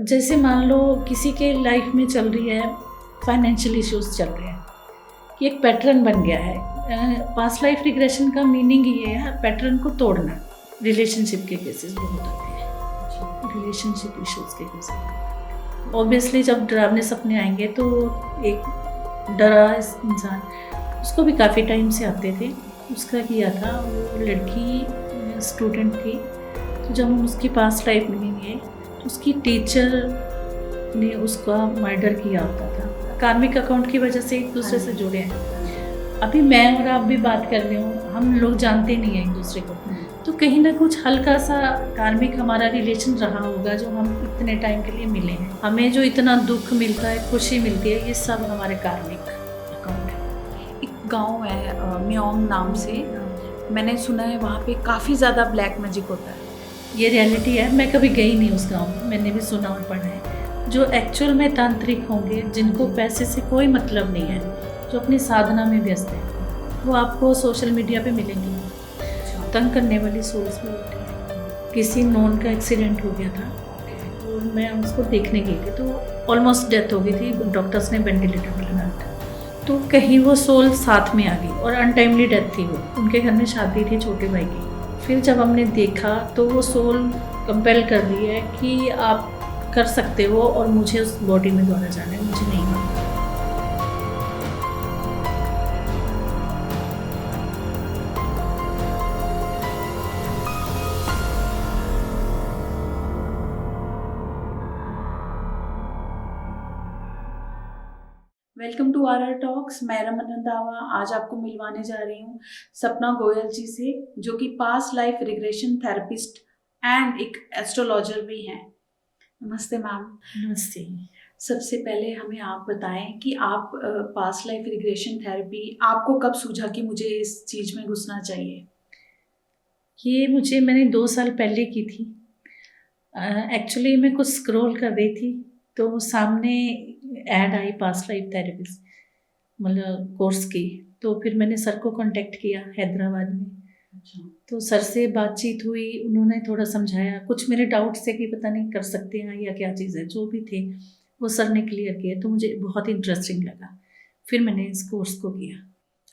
जैसे मान लो किसी के लाइफ में चल रही है, फाइनेंशियल इश्यूज चल रहे हैं, कि एक पैटर्न बन गया है। पास्ट लाइफ रिग्रेशन का मीनिंग ये है पैटर्न को तोड़ना। रिलेशनशिप के केसेस बहुत आते हैं, रिलेशनशिप इश्यूज के केसेस। ऑब्वियसली जब डरावने सपने आएंगे तो एक डरा इंसान, उसको भी काफ़ी टाइम से आते थे। उसका किया था, वो लड़की स्टूडेंट थी, तो जब हम उसकी पास्ट लाइफ मिलेंगे तो उसकी टीचर ने उसका मर्डर किया होता था। कार्मिक अकाउंट की वजह से एक दूसरे से जुड़े हैं। अभी मैं और आप भी बात कर रहे हो, हम लोग जानते नहीं हैं एक दूसरे को, तो कहीं ना कुछ हल्का सा कार्मिक हमारा रिलेशन रहा होगा जो हम इतने टाइम के लिए मिले हैं। हमें जो इतना दुख मिलता है, खुशी मिलती है, ये सब हमारे कार्मिक अकाउंट है। एक गांव है म्योंग नाम से, मैंने सुना है वहाँ पे काफ़ी ज़्यादा ब्लैक मैजिक होता है। ये रियलिटी है। मैं कभी गई नहीं उस गांव में, मैंने भी सुना और पढ़ा है। जो एक्चुअल में तांत्रिक होंगे, जिनको पैसे से कोई मतलब नहीं है, जो अपनी साधना में व्यस्त है, वो आपको सोशल मीडिया पे मिलेंगे। तंग करने वाली सोर्स भी होती है। किसी नॉन का एक्सीडेंट हो गया था और मैं उसको देखने गई थी, तो ऑलमोस्ट डेथ हो गई थी, डॉक्टर्स ने वेंटिलेटर पर लगाया था। तो कहीं वो सोल साथ में आ गई और अनटाइमली डेथ थी। वो उनके घर में शादी थी छोटे भाई की। फिर जब हमने देखा तो वो सोल कंपेल कर रही है कि आप कर सकते हो और मुझे उस बॉडी में दोबारा जाना है, मुझे नहीं मालूम। Welcome to R talks. मैं रमन रंधावा आज आपको मिलवाने जा रही हूँ सपना गोयल जी से, जो कि past life regression therapist and एक एस्ट्रोलॉजर भी हैं। नमस्ते मैम। नमस्ते। सबसे पहले हमें आप बताएं कि आप पास्ट लाइफ रिग्रेशन थेरेपी आपको कब सूझा कि मुझे इस चीज़ में घुसना चाहिए? ये मैंने 2 साल पहले की थी। एक्चुअली मैं कुछ स्क्रॉल कर रही थी तो सामने ऐड आई पास्ट लाइफ थेरेपिस्ट मतलब कोर्स की। तो फिर मैंने सर को कांटेक्ट किया हैदराबाद में। तो सर से बातचीत हुई, उन्होंने थोड़ा समझाया, कुछ मेरे डाउट्स थे कि पता नहीं कर सकते हैं या क्या चीज़ है, जो भी थे वो सर ने क्लियर किया। तो मुझे बहुत इंटरेस्टिंग लगा, फिर मैंने इस कोर्स को किया।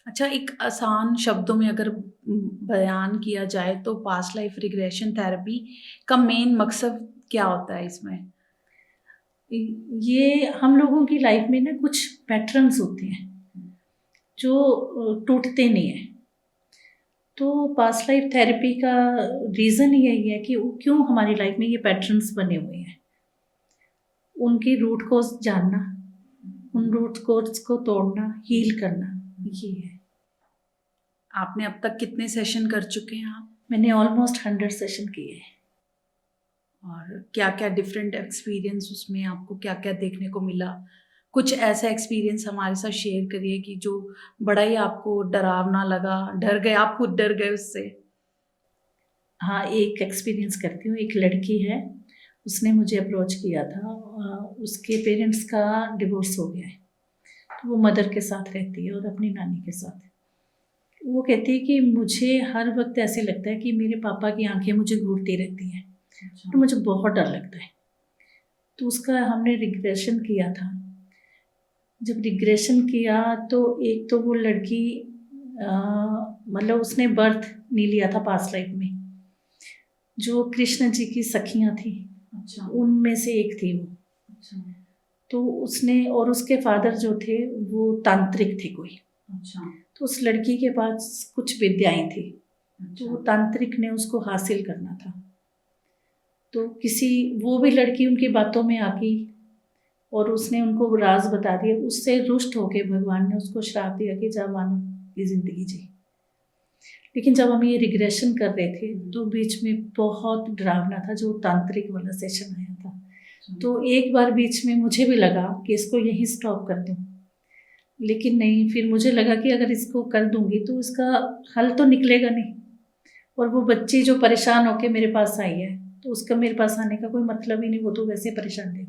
अच्छा, एक आसान शब्दों में अगर बयान किया जाए तो पास्ट लाइफ रिग्रेशन थेरेपी का मेन मकसद क्या होता है इसमें? ये हम लोगों की लाइफ में ना कुछ पैटर्न्स होते हैं जो टूटते नहीं हैं। तो पास्ट लाइफ थेरेपी का रीज़न यही है कि क्यों हमारी लाइफ में ये पैटर्न्स बने हुए हैं, उनकी रूट कोज जानना, उन रूट कोज को तोड़ना, हील करना, ये है। आपने अब तक कितने सेशन कर चुके हैं आप? मैंने ऑलमोस्ट 100 सेशन किए हैं। और क्या क्या डिफरेंट एक्सपीरियंस, उसमें आपको क्या क्या देखने को मिला? कुछ ऐसा एक्सपीरियंस हमारे साथ शेयर करिए कि जो बड़ा ही आपको डरावना लगा, डर गए, आप खुद डर गए उससे। हाँ, एक एक्सपीरियंस करती हूँ। एक लड़की है, उसने मुझे अप्रोच किया था। उसके पेरेंट्स का डिवोर्स हो गया है, तो वो मदर के साथ रहती है और अपनी नानी के साथ। वो कहती है कि मुझे हर वक्त ऐसे लगता है कि मेरे पापा की आंखें मुझे घूरती रहती हैं, तो मुझे बहुत डर लगता है। तो उसका हमने रिग्रेशन किया था। जब रिग्रेशन किया तो एक तो वो लड़की मतलब उसने बर्थ नहीं लिया था पास्ट लाइफ में, जो कृष्ण जी की सखियाँ थी। अच्छा। उनमें से एक थी वो। अच्छा। तो उसने, और उसके फादर जो थे वो तांत्रिक थे कोई। अच्छा। तो उस लड़की के पास कुछ विद्याएं थी, अच्छा। तो वो तांत्रिक ने उसको हासिल करना था। तो वो भी लड़की उनकी बातों में आ गई और उसने उनको राज बता दिया। उससे रुष्ट होके भगवान ने उसको श्राप दिया कि जा मानव की जिंदगी जी। लेकिन जब हम ये रिग्रेशन कर रहे थे तो बीच में बहुत डरावना था, जो तांत्रिक वाला सेशन आया था। तो एक बार बीच में मुझे भी लगा कि इसको यहीं स्टॉप कर दूं, लेकिन नहीं, फिर मुझे लगा कि अगर इसको कर दूंगी तो इसका हल तो निकलेगा नहीं। और वो बच्ची जो परेशान होके मेरे पास आई है, तो उसका मेरे पास आने का कोई मतलब ही नहीं, वो तो वैसे परेशान थी।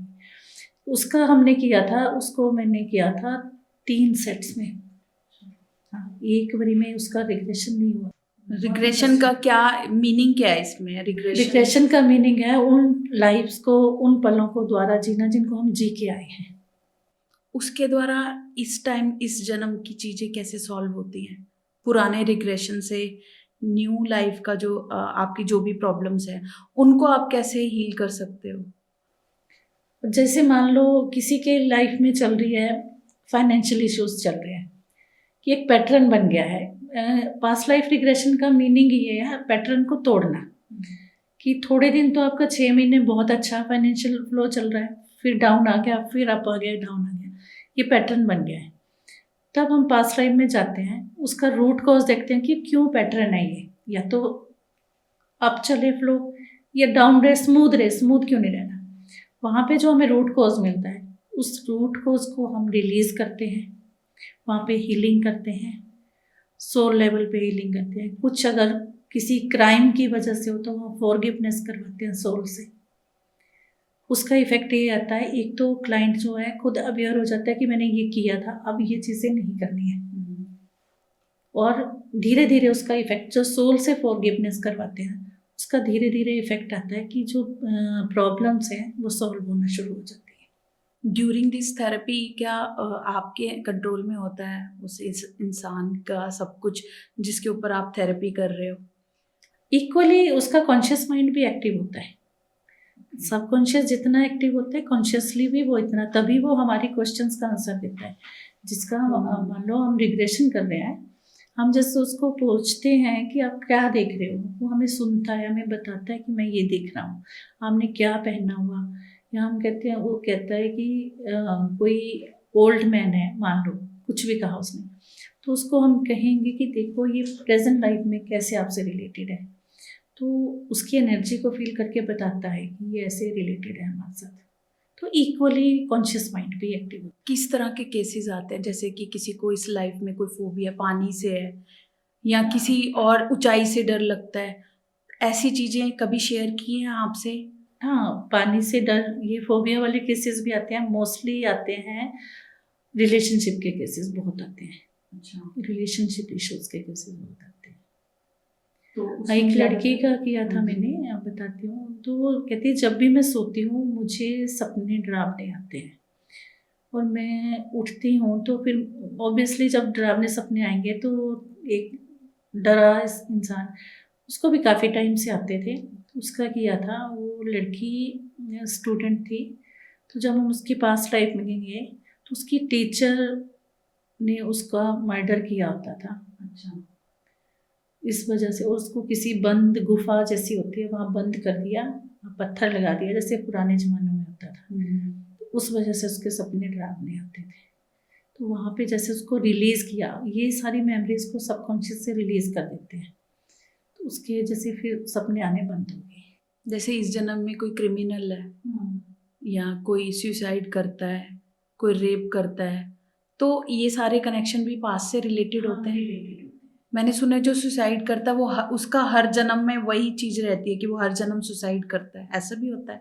उसका हमने किया था, उसको मैंने किया था 3 सेट्स में। हाँ, एक बारी में उसका रिग्रेशन नहीं हुआ। रिग्रेशन का क्या मीनिंग, क्या है इसमें? रिग्रेशन का मीनिंग है उन लाइफ्स को, उन पलों को द्वारा जीना जिनको हम जी के आए हैं। उसके द्वारा इस टाइम, इस जन्म की चीजें कैसे सॉल्व होती हैं? पुराने रिग्रेशन से न्यू लाइफ का जो आपकी जो भी प्रॉब्लम्स हैं उनको आप कैसे हील कर सकते हो? जैसे मान लो किसी के लाइफ में चल रही है, फाइनेंशियल इश्यूज चल रहे हैं, कि एक पैटर्न बन गया है। पास्ट लाइफ रिग्रेशन का मीनिंग ये है पैटर्न को तोड़ना, कि थोड़े दिन तो आपका 6 महीने बहुत अच्छा फाइनेंशियल फ्लो चल रहा है, फिर डाउन आ गया, फिर अप आ गया, डाउन आ गया, ये पैटर्न बन गया है। तब हम पास्ट लाइफ में जाते हैं, उसका रूट कॉज देखते हैं कि क्यों पैटर्न है ये, या तो अप चले फ्लो या डाउन रहे, स्मूथ क्यों नहीं रहना। वहाँ पे जो हमें रूट कॉज मिलता है, उस रूट कॉज को हम रिलीज करते हैं, वहाँ पे हीलिंग करते हैं, सोल लेवल पे हीलिंग करते हैं। कुछ अगर किसी क्राइम की वजह से हो तो वो फॉरगिवनेस करवाते हैं सोल से। उसका इफेक्ट ये आता है, एक तो क्लाइंट जो है खुद अवेयर हो जाता है कि मैंने ये किया था, अब ये चीज़ें नहीं करनी है, और धीरे धीरे उसका इफेक्ट जो सोल से फॉरगिवनेस करवाते हैं उसका धीरे धीरे इफेक्ट आता है कि जो प्रॉब्लम्स हैं वो सॉल्व होना शुरू हो जाती है। ड्यूरिंग दिस थेरेपी क्या आपके कंट्रोल में होता है उस इंसान का सब कुछ जिसके ऊपर आप थेरेपी कर रहे हो? इक्वली उसका कॉन्शियस माइंड भी एक्टिव होता है। सबकॉन्शियस जितना एक्टिव होता है, कॉन्शियसली भी वो इतना, तभी वो हमारी क्वेश्चंस का आंसर देता है। जिसका मान लो हम रिग्रेशन कर रहे हैं, हम जैसे उसको पूछते हैं कि आप क्या देख रहे हो, वो हमें सुनता है, हमें बताता है कि मैं ये देख रहा हूँ, आपने क्या पहना हुआ, या हम कहते हैं, वो कहता है कि कोई ओल्ड मैन है, मान लो कुछ भी कहा उसने, तो उसको हम कहेंगे कि देखो ये प्रेजेंट लाइफ में कैसे आपसे रिलेटेड है, तो उसकी एनर्जी को फील करके बताता है कि ये ऐसे रिलेटेड है हमारे साथ। तो इक्वली कॉन्शियस माइंड भी एक्टिव है। किस तरह के केसेस आते हैं, जैसे कि किसी को इस लाइफ में कोई फोबिया पानी से है या किसी और ऊंचाई से डर लगता है, ऐसी चीजें कभी शेयर की हैं आपसे? हाँ, पानी से डर, ये फोबिया वाले केसेस भी आते हैं। मोस्टली आते हैं रिलेशनशिप के केसेस, बहुत आते हैं। अच्छा, रिलेशनशिप इश्यूज के केसेस बहुत आते हैं। तो एक लड़की का किया था मैंने, आप बताती हूँ। तो वो कहती है जब भी मैं सोती हूँ मुझे सपने डरावने आते हैं, और मैं उठती हूँ तो फिर ऑब्वियसली जब डरावने सपने आएंगे तो एक डरा इंसान, उसको भी काफ़ी टाइम से आते थे। उसका किया था, वो लड़की स्टूडेंट थी, तो जब हम उसकी पास्ट लाइफ में गए तो उसकी टीचर ने उसका मर्डर किया होता था। अच्छा, इस वजह से उसको किसी बंद गुफा जैसी होती है वहाँ बंद कर दिया, पत्थर लगा दिया, जैसे पुराने ज़मानों में होता था। उस वजह से उसके सपने डरावने आते थे। तो वहाँ पे जैसे उसको रिलीज़ किया, ये सारी मेमोरीज को सबकॉन्शियस से रिलीज़ कर देते हैं, तो उसके वजह से फिर सपने आने बंद हो गए। जैसे इस जन्म में कोई क्रिमिनल है या कोई सुसाइड करता है, कोई रेप करता है, तो ये सारे कनेक्शन भी पास्ट से रिलेटेड होते हैं। मैंने सुना है जो सुसाइड करता है वो उसका हर जन्म में वही चीज रहती है कि वो हर जन्म सुसाइड करता है, ऐसा भी होता है?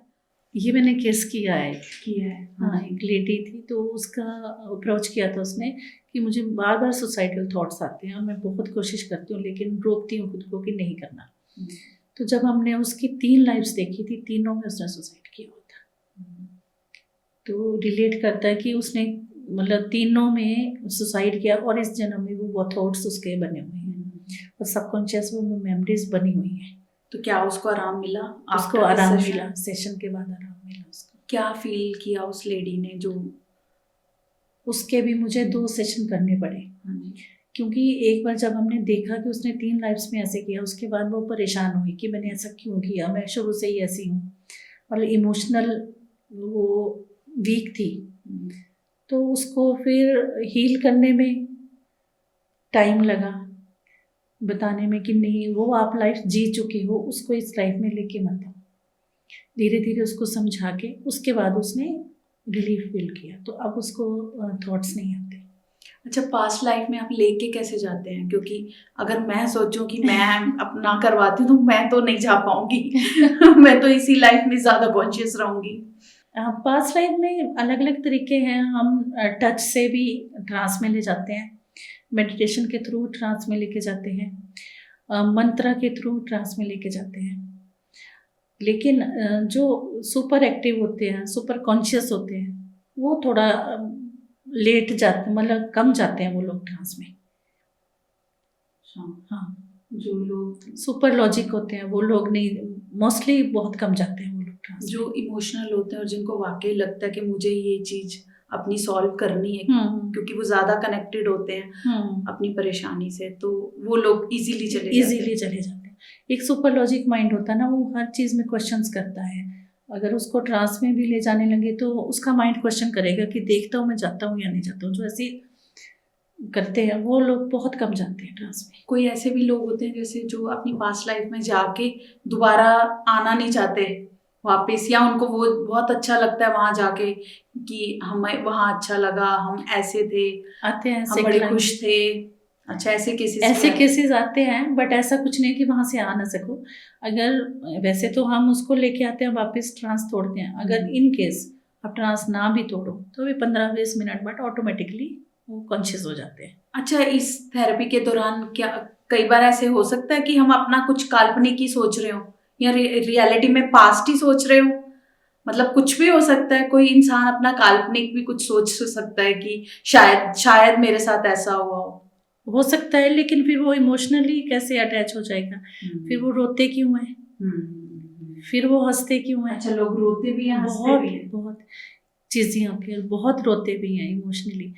ये मैंने केस किया है। हाँ, हाँ, एक लेडी थी, तो उसका अप्रोच किया था उसने कि मुझे बार बार सुसाइडल थॉट्स आते हैं और मैं बहुत कोशिश करती हूँ लेकिन रोकती हूँ खुद को कि नहीं करना। तो जब हमने उसकी 3 लाइफ्स देखी थी, तीनों में उसने सुसाइड किया हुआ था। तो रिलेट करता है कि उसने मतलब तीनों में सुसाइड किया, और इस जन्म में वो थॉट्स उसके बने हुए हैं और सबकॉन्शियस में वो मेमोरीज बनी हुई हैं। तो क्या उसको आराम मिला? उसको आराम मिला, सेशन के बाद आराम मिला उसको। क्या फील किया उस लेडी ने? जो उसके भी मुझे 2 सेशन करने पड़े, क्योंकि एक बार जब हमने देखा कि उसने 3 लाइफ्स में ऐसे किया, उसके बाद वो परेशान हुई कि मैंने ऐसा क्यों किया, मैं शुरू से ही ऐसी हूँ, मतलब इमोशनल वो वीक थी। तो उसको फिर हील करने में टाइम लगा, बताने में कि नहीं, वो आप लाइफ जी चुके हो, उसको इस लाइफ में लेके मत आओ। धीरे धीरे उसको समझा के उसके बाद उसने रिलीफ फील किया, तो अब उसको थॉट्स नहीं आते। अच्छा, पास्ट लाइफ में आप लेके कैसे जाते हैं? क्योंकि अगर मैं सोचूं कि मैं अपना करवाती हूँ तो मैं तो नहीं जा पाऊंगी मैं तो इसी लाइफ में ज़्यादा कॉन्शियस रहूंगी। पास्ट लाइफ में अलग अलग तरीके हैं। हम टच से भी ट्रांस में ले जाते हैं, मेडिटेशन के थ्रू ट्रांस में लेके जाते हैं। मंत्रा के थ्रू ट्रांस में लेके जाते हैं। लेकिन जो सुपर एक्टिव होते हैं, सुपर कॉन्शियस होते हैं, वो थोड़ा लेट जाते, मतलब कम जाते हैं वो लोग ट्रांस में। हाँ, जो लोग सुपर लॉजिक होते हैं वो लोग नहीं, मोस्टली बहुत कम जाते हैं वो लोग ट्रांस में। जो इमोशनल होते हैं और जिनको वाकई लगता है कि मुझे ये चीज अपनी सॉल्व करनी है, क्योंकि वो ज्यादा कनेक्टेड होते हैं अपनी परेशानी से, तो वो लोग इजीली चले चले जाते हैं। एक सुपर लॉजिक माइंड होता है ना, वो हर चीज में क्वेश्चंस करता है। अगर उसको ट्रांस में भी ले जाने लगे तो उसका माइंड क्वेश्चन करेगा कि देखता हूँ मैं जाता हूँ या नहीं जाता हूँ। जो ऐसे करते हैं वो लोग बहुत कम जाते हैं ट्रांस में। कोई ऐसे भी लोग होते हैं जैसे जो अपनी पास्ट लाइफ में जाके दोबारा आना नहीं चाहते वापस, या उनको वो बहुत अच्छा लगता है वहां जाके कि हमें वहां अच्छा लगा, हम ऐसे थे, आते हैं, हम बड़े खुश थे। अच्छा, ऐसे केसेस आते हैं, बट ऐसा कुछ नहीं कि वहां से आ ना सको। अगर वैसे तो हम उसको लेके आते हैं वापस, ट्रांस तोड़ते हैं। अगर इन केस आप ट्रांस ना भी तोड़ो तो भी 15-20 मिनट बाद ऑटोमेटिकली वो कॉन्शियस हो जाते हैं। अच्छा, इस थेरेपी के दौरान क्या कई बार ऐसे हो सकता है कि हम अपना कुछ काल्पनिक ही सोच रहे हो या रियलिटी में पास्ट ही सोच रहे हो? मतलब कुछ भी हो सकता है, कोई इंसान अपना काल्पनिक भी कुछ सोच सकता है कि शायद मेरे साथ ऐसा हुआ हो सकता है, लेकिन फिर वो इमोशनली कैसे अटैच हो जाएगा? फिर वो रोते क्यों है? फिर वो हंसते क्यों है? अच्छा, लोग रोते भी हैं, बहुत चीजें होती हैं, बहुत रोते भी हैं इमोशनली।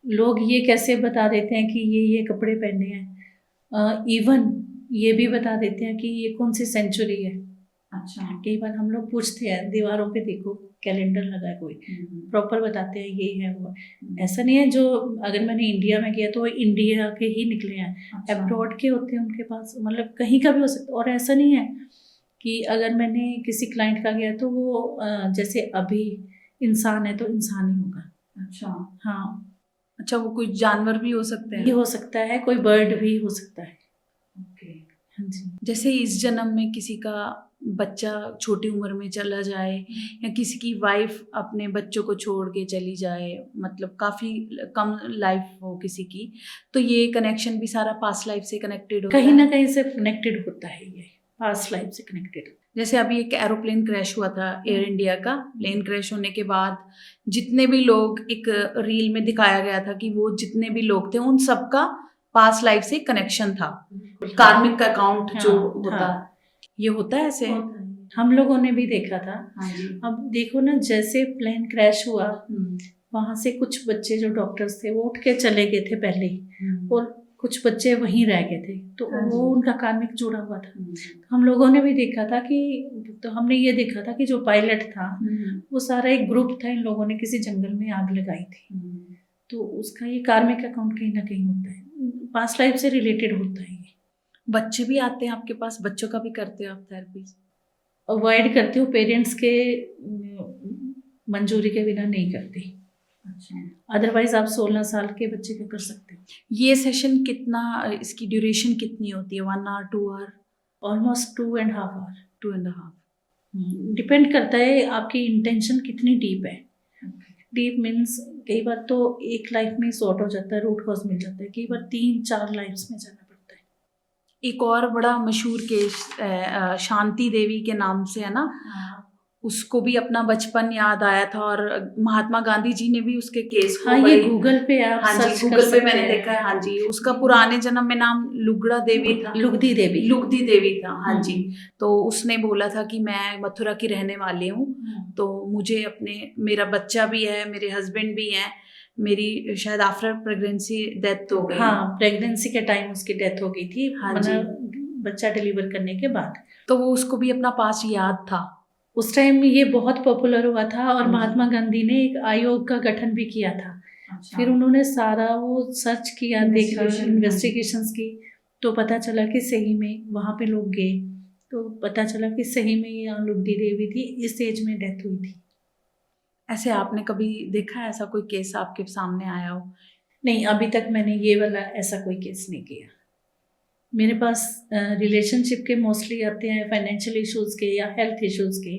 लोग ये कैसे बता देते हैं कि ये कपड़े पहने हैं, इवन ये भी बता देते हैं कि ये कौन सी सेंचुरी है। अच्छा, कई बार हम लोग पूछते हैं, दीवारों पे देखो कैलेंडर लगा है, कोई प्रॉपर बताते हैं ये है वो। ऐसा नहीं है, जो अगर मैंने इंडिया में किया तो वो इंडिया के ही निकले हैं। अच्छा। अब्रॉड के होते हैं उनके पास, मतलब कहीं का भी हो सकता है। और ऐसा नहीं है कि अगर मैंने किसी क्लाइंट का गया तो वो जैसे अभी इंसान है तो इंसान ही होगा। अच्छा, हाँ। अच्छा, वो कोई जानवर भी हो सकते हैं? ये हो सकता है, कोई बर्ड भी हो सकता है। ओके। हाँ जी। जैसे इस जन्म में किसी का बच्चा छोटी उम्र में चला जाए, या किसी की वाइफ अपने बच्चों को छोड़ के चली जाए, मतलब काफी कम लाइफ हो किसी की, तो ये कनेक्शन भी सारा पास्ट लाइफ से कनेक्टेड होता है? कहीं ना कहीं से कनेक्टेड होता है, ये पास्ट लाइफ से कनेक्टेड। जैसे अभी एक एरोप्लेन क्रैश हुआ था, एयर इंडिया का। प्लेन क्रैश होने के बाद जितने भी लोग, एक रील में दिखाया गया था कि वो जितने भी लोग थे उन सबका पास्ट लाइफ से कनेक्शन था, कार्मिक अकाउंट जो होता है। ये होता है ऐसे? हम लोगों ने भी देखा था। हाँ जी। अब देखो ना, जैसे प्लेन क्रैश हुआ, वहां से कुछ बच्चे जो डॉक्टर्स थे वो उठ के चले गए थे पहले ही, और कुछ बच्चे वहीं रह गए थे, तो हाँ वो उनका कार्मिक जुड़ा हुआ था। हम लोगों ने भी देखा था कि, तो हमने ये देखा था कि जो पायलट था वो सारा एक ग्रुप था, इन लोगों ने किसी जंगल में आग लगाई थी, तो उसका ये कार्मिक अकाउंट कहीं ना कहीं होता है, पास्ट लाइफ से रिलेटेड होता है। ये बच्चे भी आते हैं आपके पास? बच्चों का भी करते हो आप थेरेपी? अवॉइड करती हूँ, पेरेंट्स के मंजूरी के बिना नहीं करती। अच्छा, अदरवाइज आप 16 साल के बच्चे का कर सकते हो। ये सेशन कितना, इसकी ड्यूरेशन कितनी होती है? 1 hour, 2 hour? Almost 2.5 hour. 2.5। Depend करता है आपकी इंटेंशन कितनी डीप है। डीप मीन्स कई बार तो एक लाइफ में सॉर्ट हो जाता है, रूट कॉज मिल जाता है, कई बार 3-4 लाइफ्स में जाना पड़ता है। एक और बड़ा मशहूर केस शांति देवी के नाम से है ना, उसको भी अपना बचपन याद आया था, और महात्मा गांधी जी ने भी उसके केस को, हाँ, ये गूगल पे आप सर्च कर गूगल पे सकते मैंने हैं। देखा है। हाँ जी, उसका पुराने जन्म में नाम लुगड़ा देवी था, लुगदी देवी था। हाँ जी। तो उसने बोला था कि मैं मथुरा की रहने वाली हूँ, तो मुझे मेरा बच्चा भी है, मेरे हस्बैंड भी हैं, मेरी शायद आफ्टर प्रेगनेंसी डेथ हो गई। हाँ, प्रेगनेंसी के टाइम उसकी डेथ हो गई थी। हाँ जी, बच्चा डिलीवर करने के बाद। तो वो उसको भी अपना पास्ट याद था। उस टाइम ये बहुत पॉपुलर हुआ था, और महात्मा गांधी ने एक आयोग का गठन भी किया था। अच्छा। फिर उन्होंने सारा वो सर्च किया, देखा, इन्वेस्टिगेशंस की, तो पता चला कि सही में वहाँ पे लोग गए, तो पता चला कि सही में ये लुगदी देवी थी, इस एज में डेथ हुई थी। ऐसे आपने कभी देखा है ऐसा कोई केस आपके सामने आया हो? नहीं, अभी तक मैंने ये वाला ऐसा कोई केस नहीं किया। मेरे पास रिलेशनशिप के मोस्टली आते हैं, फाइनेंशियल इश्यूज के या हेल्थ इश्यूज के,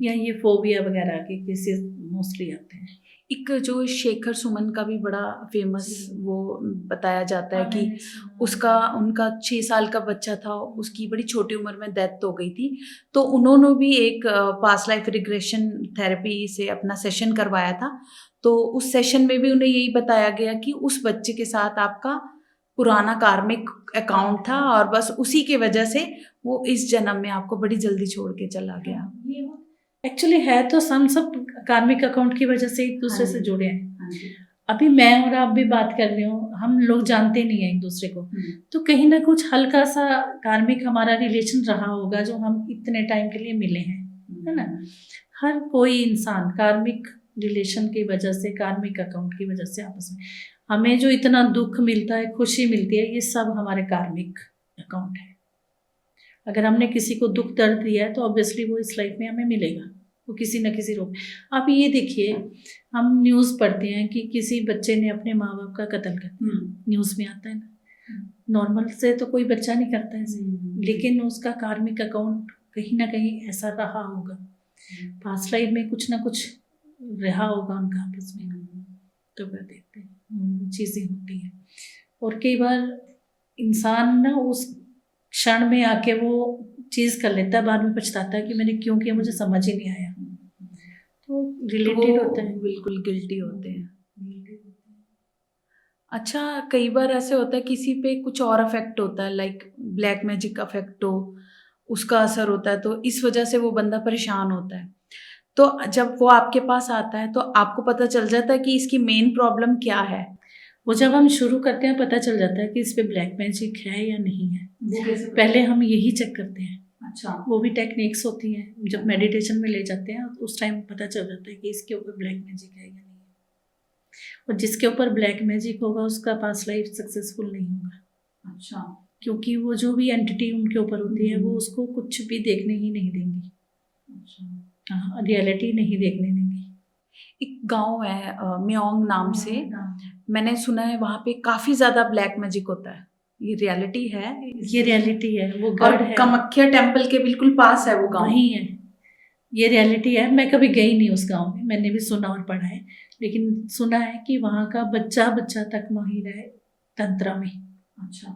या ये फोबिया वगैरह के केसेस मोस्टली आते हैं। एक जो शेखर सुमन का भी बड़ा फेमस वो बताया जाता है कि उनका 6 साल का बच्चा था, उसकी बड़ी छोटी उम्र में डेथ हो गई थी, तो उन्होंने भी एक पास्ट लाइफ रिग्रेशन थेरेपी से अपना सेशन करवाया था। तो उस सेशन में भी उन्हें यही बताया गया कि उस बच्चे के साथ आपका पुराना कार्मिक अकाउंट था और बस उसी के वजह से वो इस जन्म में आपको बड़ी जल्दी छोड़ के चला गया। एक्चुअली है तो हम सब कार्मिक अकाउंट की वजह से एक दूसरे से जुड़े हैं। अभी मैं और आप भी बात कर रहे हो, हम लोग जानते नहीं है एक दूसरे को, तो कहीं ना कुछ हल्का सा कार्मिक हमारा रिलेशन रहा होगा जो हम इतने टाइम के लिए मिले हैं, है ना। हर कोई इंसान कार्मिक रिलेशन की वजह से, कार्मिक अकाउंट की वजह से आपस में हमें जो इतना दुख मिलता है, खुशी मिलती है, ये सब हमारे कार्मिक अकाउंट है। अगर हमने किसी को दुख दर्द दिया है तो ऑब्वियसली वो इस लाइफ में हमें मिलेगा, वो किसी न किसी रूप। आप ये देखिए, हम न्यूज़ पढ़ते हैं कि किसी बच्चे ने अपने माँ बाप का कत्ल कर दिया, न्यूज़ में आता है ना। नॉर्मल से तो कोई बच्चा नहीं करता है ऐसे, लेकिन उसका कार्मिक अकाउंट कहीं ना कहीं ऐसा रहा होगा, पास्ट लाइफ में कुछ ना कुछ रहा होगा उनका आपस में। तो वह देखते हैं चीज़ें होती हैं, और कई बार इंसान ना उस क्षण में आके वो चीज़ कर लेता है, बाद में पछताता है कि मैंने क्यों किया, मुझे समझ ही नहीं आया। तो रिलेटेड होता है, बिल्कुल गिल्टी होते हैं। अच्छा, कई बार ऐसे होता है किसी पे कुछ और अफेक्ट होता है, लाइक ब्लैक मैजिक अफेक्ट हो, उसका असर होता है, तो इस वजह से वो बंदा परेशान होता है। तो जब वो आपके पास आता है तो आपको पता चल जाता है कि इसकी मेन प्रॉब्लम क्या है। वो जब हम शुरू करते हैं पता चल जाता है कि इस पे ब्लैक मैजिक है या नहीं है। पहले हम यही चेक करते हैं। अच्छा, वो भी टेक्निक्स होती हैं, जब मेडिटेशन में ले जाते हैं उस टाइम पता चल जाता है कि इसके ऊपर ब्लैक मैजिक है या नहीं है। और जिसके ऊपर ब्लैक मैजिक होगा उसका पास्ट लाइफ सक्सेसफुल नहीं होगा। अच्छा, क्योंकि वो जो भी एंटिटी उनके ऊपर होती है वो उसको कुछ भी देखने ही नहीं देंगी। अच्छा, हाँ, रियलिटी नहीं देखने देंगी। एक गांव है म्योंग नाम से, मैंने सुना है वहाँ पे काफी ज्यादा ब्लैक मैजिक होता है। ये रियलिटी है? ये रियलिटी है, वो और गढ़ है, कामाख्या टेम्पल के बिल्कुल पास है वो गांव। वही है, ये रियलिटी है। मैं कभी गई नहीं उस गांव में, मैंने भी सुना और पढ़ा है, लेकिन सुना है कि वहाँ का बच्चा बच्चा तक माहिर है तंत्र में। अच्छा,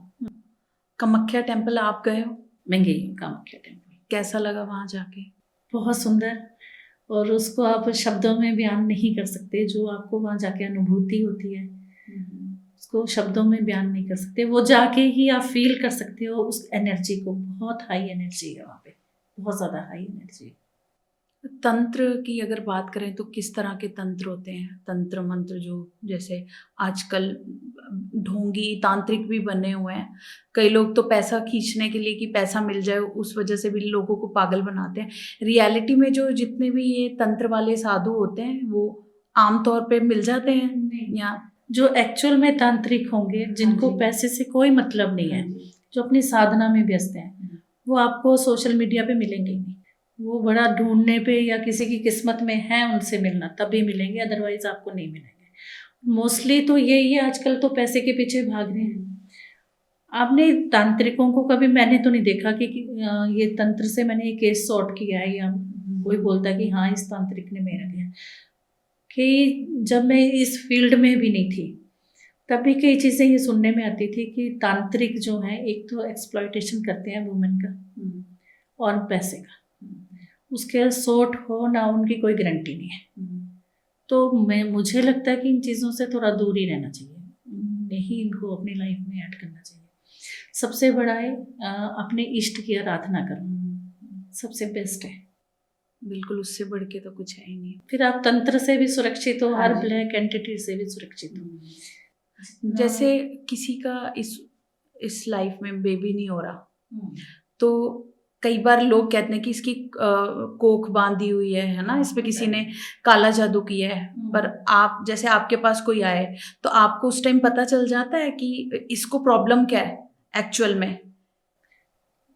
कामाख्या टेम्पल आप गए हो? मैं गई हूँ कामाख्या टेम्पल। कैसा लगा वहाँ जाके? बहुत सुंदर, और उसको आप शब्दों में बयान नहीं कर सकते। जो आपको वहाँ जाके अनुभूति होती है उसको शब्दों में बयान नहीं कर सकते। वो जाके ही आप फील कर सकते हो उस एनर्जी को। बहुत हाई एनर्जी है वहाँ पे, बहुत ज़्यादा हाई एनर्जी। तंत्र की अगर बात करें तो किस तरह के तंत्र होते हैं? तंत्र मंत्र जो जैसे आजकल ढोंगी तांत्रिक भी बने हुए हैं, कई लोग तो पैसा खींचने के लिए कि पैसा मिल जाए उस वजह से भी लोगों को पागल बनाते हैं। रियलिटी में जो जितने भी ये तंत्र वाले साधु होते हैं वो आमतौर पे मिल जाते हैं या जो एक्चुअल में तांत्रिक होंगे, जिनको पैसे से कोई मतलब नहीं है, जो अपनी साधना में व्यस्त हैं, वो आपको सोशल मीडिया पे मिलेंगे ही नहीं। वो बड़ा ढूंढने पे या किसी की किस्मत में है उनसे मिलना तभी मिलेंगे, अदरवाइज आपको नहीं मिलेंगे। मोस्टली तो यही है, आजकल तो पैसे के पीछे भाग रहे हैं। आपने तांत्रिकों को कभी, मैंने तो नहीं देखा कि ये तंत्र से मैंने ये केस सॉर्ट किया है या कोई बोलता कि हाँ इस तांत्रिक ने मेरा किया। कि जब मैं इस फील्ड में भी नहीं थी तब भी कई चीज़ें ये सुनने में आती थी कि तांत्रिक जो है एक तो एक्सप्लॉयटेशन करते हैं वुमेन का और पैसे का, उसके सॉर्ट हो ना उनकी कोई गारंटी नहीं है। तो मुझे लगता है कि इन चीज़ों से थोड़ा दूर ही रहना चाहिए, नहीं इनको अपनी लाइफ में ऐड करना चाहिए। सबसे बड़ा है अपने इष्ट की आराधना करना, सबसे बेस्ट है। बिल्कुल, उससे बढ़ के तो कुछ है ही नहीं। फिर आप तंत्र से भी सुरक्षित हो, हर ब्लैक एंटिटी से भी सुरक्षित हो। जैसे किसी का इस लाइफ में बेबी नहीं हो रहा तो कई बार लोग कहते हैं कि इसकी कोख बांधी हुई है ना, इस पे किसी ने काला जादू किया है। पर आप जैसे आपके पास कोई आए तो आपको उस टाइम पता चल जाता है कि इसको प्रॉब्लम क्या है एक्चुअल में?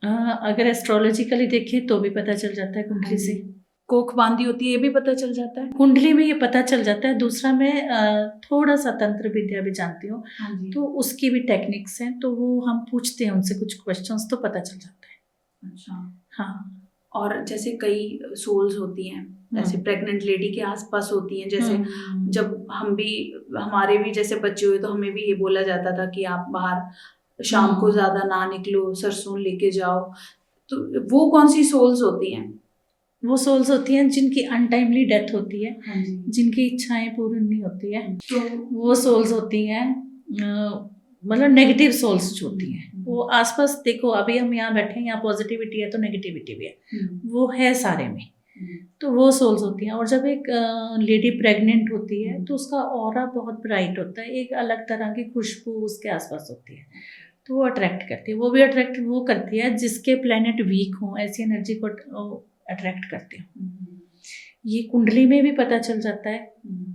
अगर एस्ट्रोलॉजिकली देखें तो भी पता चल जाता है, कुंडली से कोख बांधी होती है ये भी पता चल जाता है, कुंडली में ये पता चल जाता है। दूसरा मैं थोड़ा सा तंत्र विद्या भी जानती हूँ, तो उसकी भी टेक्निक्स हैं, तो वो हम पूछते हैं उनसे कुछ क्वेश्चंस तो पता चल जाता है। अच्छा, हाँ। और जैसे कई सोल्स होती हैं ऐसे प्रेग्नेंट लेडी के आसपास होती हैं, जैसे जब हमारे भी जैसे बच्चे हुए तो हमें भी ये बोला जाता था कि आप बाहर शाम को ज्यादा ना निकलो, सरसों लेके जाओ। तो वो कौन सी सोल्स होती हैं? वो सोल्स होती हैं जिनकी अनटाइमली डेथ होती है, हाँ जी। जिनकी इच्छाएं पूर्ण नहीं होती है, तो वो सोल्स होती हैं, मतलब नेगेटिव सोल्स जो होती हैं वो आसपास। देखो अभी हम यहाँ बैठे हैं, यहाँ पॉजिटिविटी है तो नेगेटिविटी भी है, वो है सारे में। तो वो सोल्स होती हैं। और जब एक लेडी प्रेग्नेंट होती है तो उसका ऑरा बहुत ब्राइट होता है, एक अलग तरह की खुशबू उसके आसपास होती है, तो वो अट्रैक्ट करती है। वो भी अट्रैक्ट वो करती है जिसके प्लैनेट वीक हों, ऐसी एनर्जी को अट्रैक्ट करते हैं। ये कुंडली में भी पता चल जाता है।